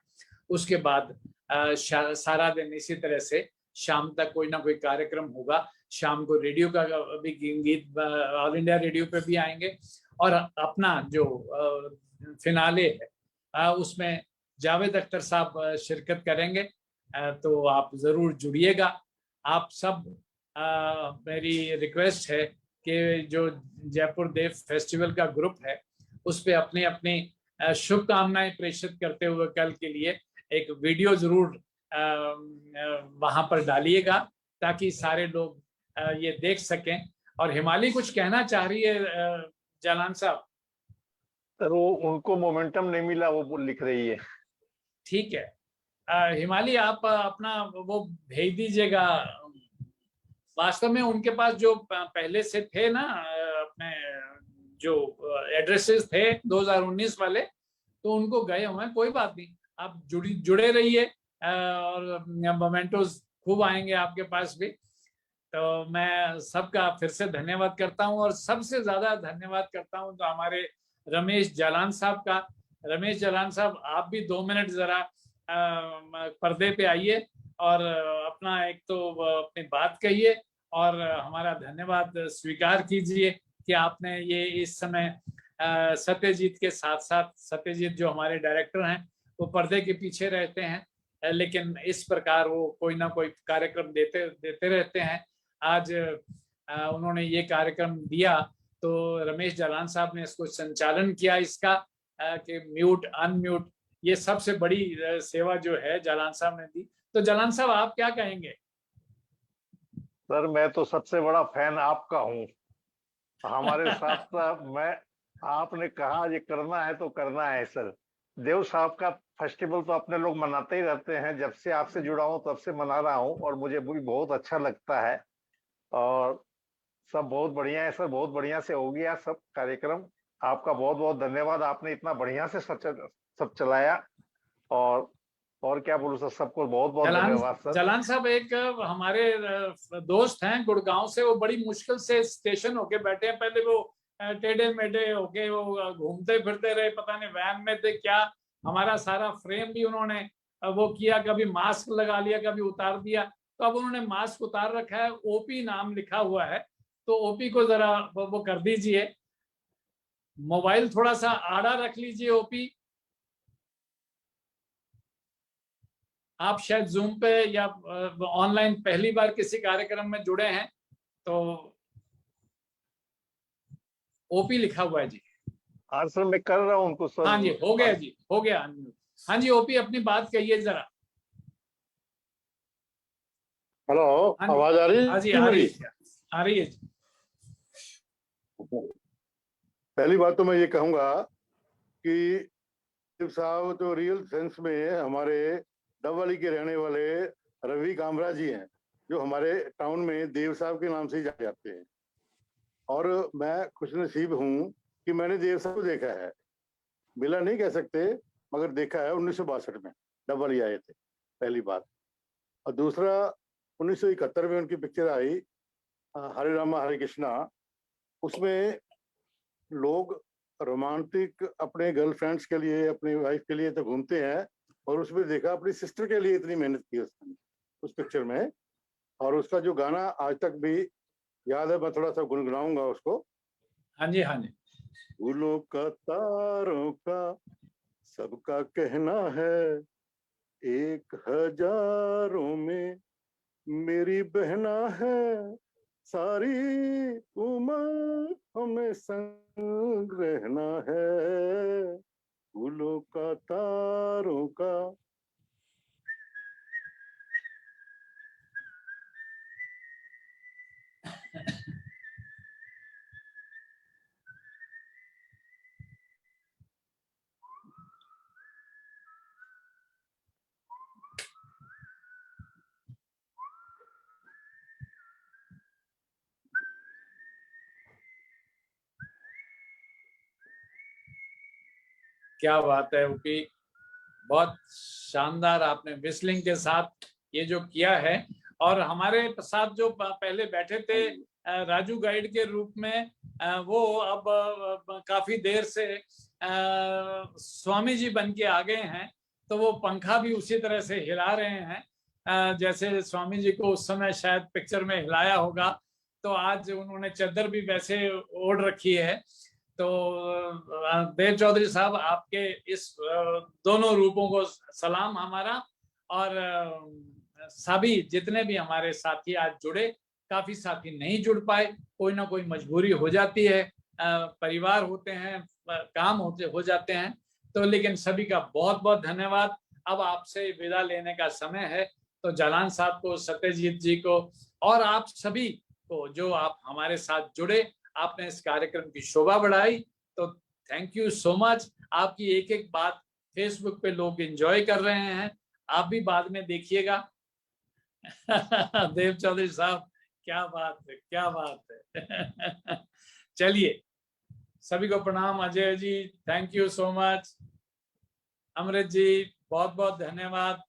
उसके बाद सारा दिन इसी तरह से शाम तक कोई ना कोई कार्यक्रम होगा। शाम को रेडियो का भी गीत ऑल इंडिया रेडियो पे भी आएंगे। और अपना जो फिनाले है उसमें जावेद अख्तर साहब शिरकत करेंगे। तो आप जरूर जुड़िएगा। आप सब मेरी रिक्वेस्ट है कि जो जयपुर देव फेस्टिवल का ग्रुप है उस पे अपनी अपनी शुभकामनाएं प्रेषित करते हुए कल के लिए एक वीडियो जरूर वहां पर डालिएगा ताकि सारे लोग ये देख सकें। और हिमाली कुछ कहना चाह रही है जालान साहब। सर वो उनको मोमेंटम नहीं मिला, वो लिख रही है। ठीक है हिमाली आप अपना वो भेज दीजिएगा। वास्तव में उनके पास जो पहले से थे ना अपने जो एड्रेसेस थे 2019 वाले, तो उनको गए हुए हैं। कोई बात नहीं, आप जुड़े रहिए और मोमेंटोस खूब आएंगे आपके पास भी। तो मैं सबका फिर से धन्यवाद करता हूं और सबसे ज्यादा धन्यवाद करता हूं तो हमारे रमेश जालान साहब का। रमेश जालान साहब आप भी 2 मिनट जरा पर्दे पे आइए और अपना एक तो अपनी बात कहिए और हमारा धन्यवाद स्वीकार कीजिए कि आपने ये इस समय सत्यजीत के साथ साथ, सत्यजीत जो हमारे डायरेक्टर हैं वो पर्दे के पीछे रहते हैं लेकिन इस प्रकार वो कोई ना कोई कार्यक्रम देते रहते हैं। आज उन्होंने ये कार्यक्रम दिया तो रमेश जालान साहब ने इसको संचालन किया इसका कि म्यूट अनम्यूट, ये सबसे बड़ी सेवा जो है जालान साहब ने दी। तो जालान साहब आप क्या कहेंगे? सर मैं तो सबसे बड़ा फैन आपका हूँ। हमारे साथ साथ मैं, आपने कहा ये करना है तो करना है सर। देव साहब का फेस्टिवल तो अपने लोग मनाते ही रहते हैं, जब से आपसे जुड़ा हूँ तब से मना रहा हूँ और मुझे भी बहुत अच्छा लगता है और सब बहुत बढ़िया है सर, बहुत बढ़िया से हो गया सब कार्यक्रम। आपका बहुत बहुत धन्यवाद, आपने इतना बढ़िया से सब चलाया और क्या बोलूं सर, सबको बहुत बहुत धन्यवाद सर। जालान साहब एक हमारे दोस्त हैं गुड़गांव से, वो बड़ी मुश्किल से स्टेशन होके बैठे हैं। पहले वो टेढ़े मेढ़े होके वो घूमते फिरते रहे, पता नहीं वैन में थे क्या। हमारा सारा फ्रेम भी उन्होंने वो किया, कभी मास्क लगा लिया कभी उतार दिया। तो अब उन्होंने मास्क उतार रखा है, ओपी नाम लिखा हुआ है, तो ओपी को जरा वो कर दीजिए। मोबाइल थोड़ा सा आड़ा रख लीजिए ओपी। आप शायद जूम पे या ऑनलाइन पहली बार किसी कार्यक्रम में जुड़े हैं, तो ओपी लिखा हुआ है जी। हाँ सर मैं कर रहा हूँ उनको सर। हाँ जी हो गया जी, हो गया। हाँ जी ओपी अपनी बात कहिए जरा। हेलो आवाज आ रही है? हाँ जी आ रही है जी। पहली बात तो मैं ये कहूंगा कि शिव साहब तो रियल सेंस में हमारे डबवाली के रहने वाले रवि कामरा जी हैं, जो हमारे टाउन में देव साहब के नाम से ही जाने जाते हैं। और मैं खुशनसीब हूँ कि मैंने देव साहब को देखा है, मिला नहीं कह सकते मगर देखा है। 1962 में डबवाली आए थे पहली बार। और दूसरा 1971 में उनकी पिक्चर आई हरे रामा हरे कृष्णा। उसमें लोग रोमांटिक अपने गर्लफ्रेंड्स के लिए, अपनी वाइफ के लिए तो घूमते हैं, और उसमें देखा अपनी सिस्टर के लिए इतनी मेहनत की उसने उस पिक्चर में। और उसका जो गाना आज तक भी याद है, मैं थोड़ा सा गुनगुनाऊंगा उसको। हाँ जी हाँ जी। फूलों का तारों का सबका कहना है, 1000 में मेरी बहना है, सारी उम्र हमें संग रहना है, फूलों का तारों का। क्या बात है ओपी, बहुत शानदार आपने विस्लिंग के साथ ये जो किया है। और हमारे साथ जो पहले बैठे थे राजू गाइड के रूप में, वो अब काफी देर से स्वामी जी बन के आ गए हैं, तो वो पंखा भी उसी तरह से हिला रहे हैं जैसे स्वामी जी को उस समय शायद पिक्चर में हिलाया होगा। तो आज उन्होंने चद्दर भी वैसे ओढ़ रखी है। तो देव चौधरी साहब, आपके इस दोनों रूपों को सलाम हमारा, और सभी जितने भी हमारे साथी आज जुड़े, काफी साथी नहीं जुड़ पाए, कोई ना कोई मजबूरी हो जाती है, परिवार होते हैं, काम हो जाते हैं, तो लेकिन सभी का बहुत बहुत धन्यवाद। अब आपसे विदा लेने का समय है, तो जालान साहब को, सत्यजीत जी को और आप सभी को जो आप हमारे साथ जुड़े, आपने इस कार्यक्रम की शोभा बढ़ाई, तो थैंक यू सो मच। आपकी एक एक बात फेसबुक पे लोग एंजॉय कर रहे हैं, आप भी बाद में देखिएगा। देव चौधरी साहब, क्या बात है, क्या बात है। चलिए, सभी को प्रणाम। Ajay ji, thank you so much. अमृत जी, बहुत बहुत धन्यवाद।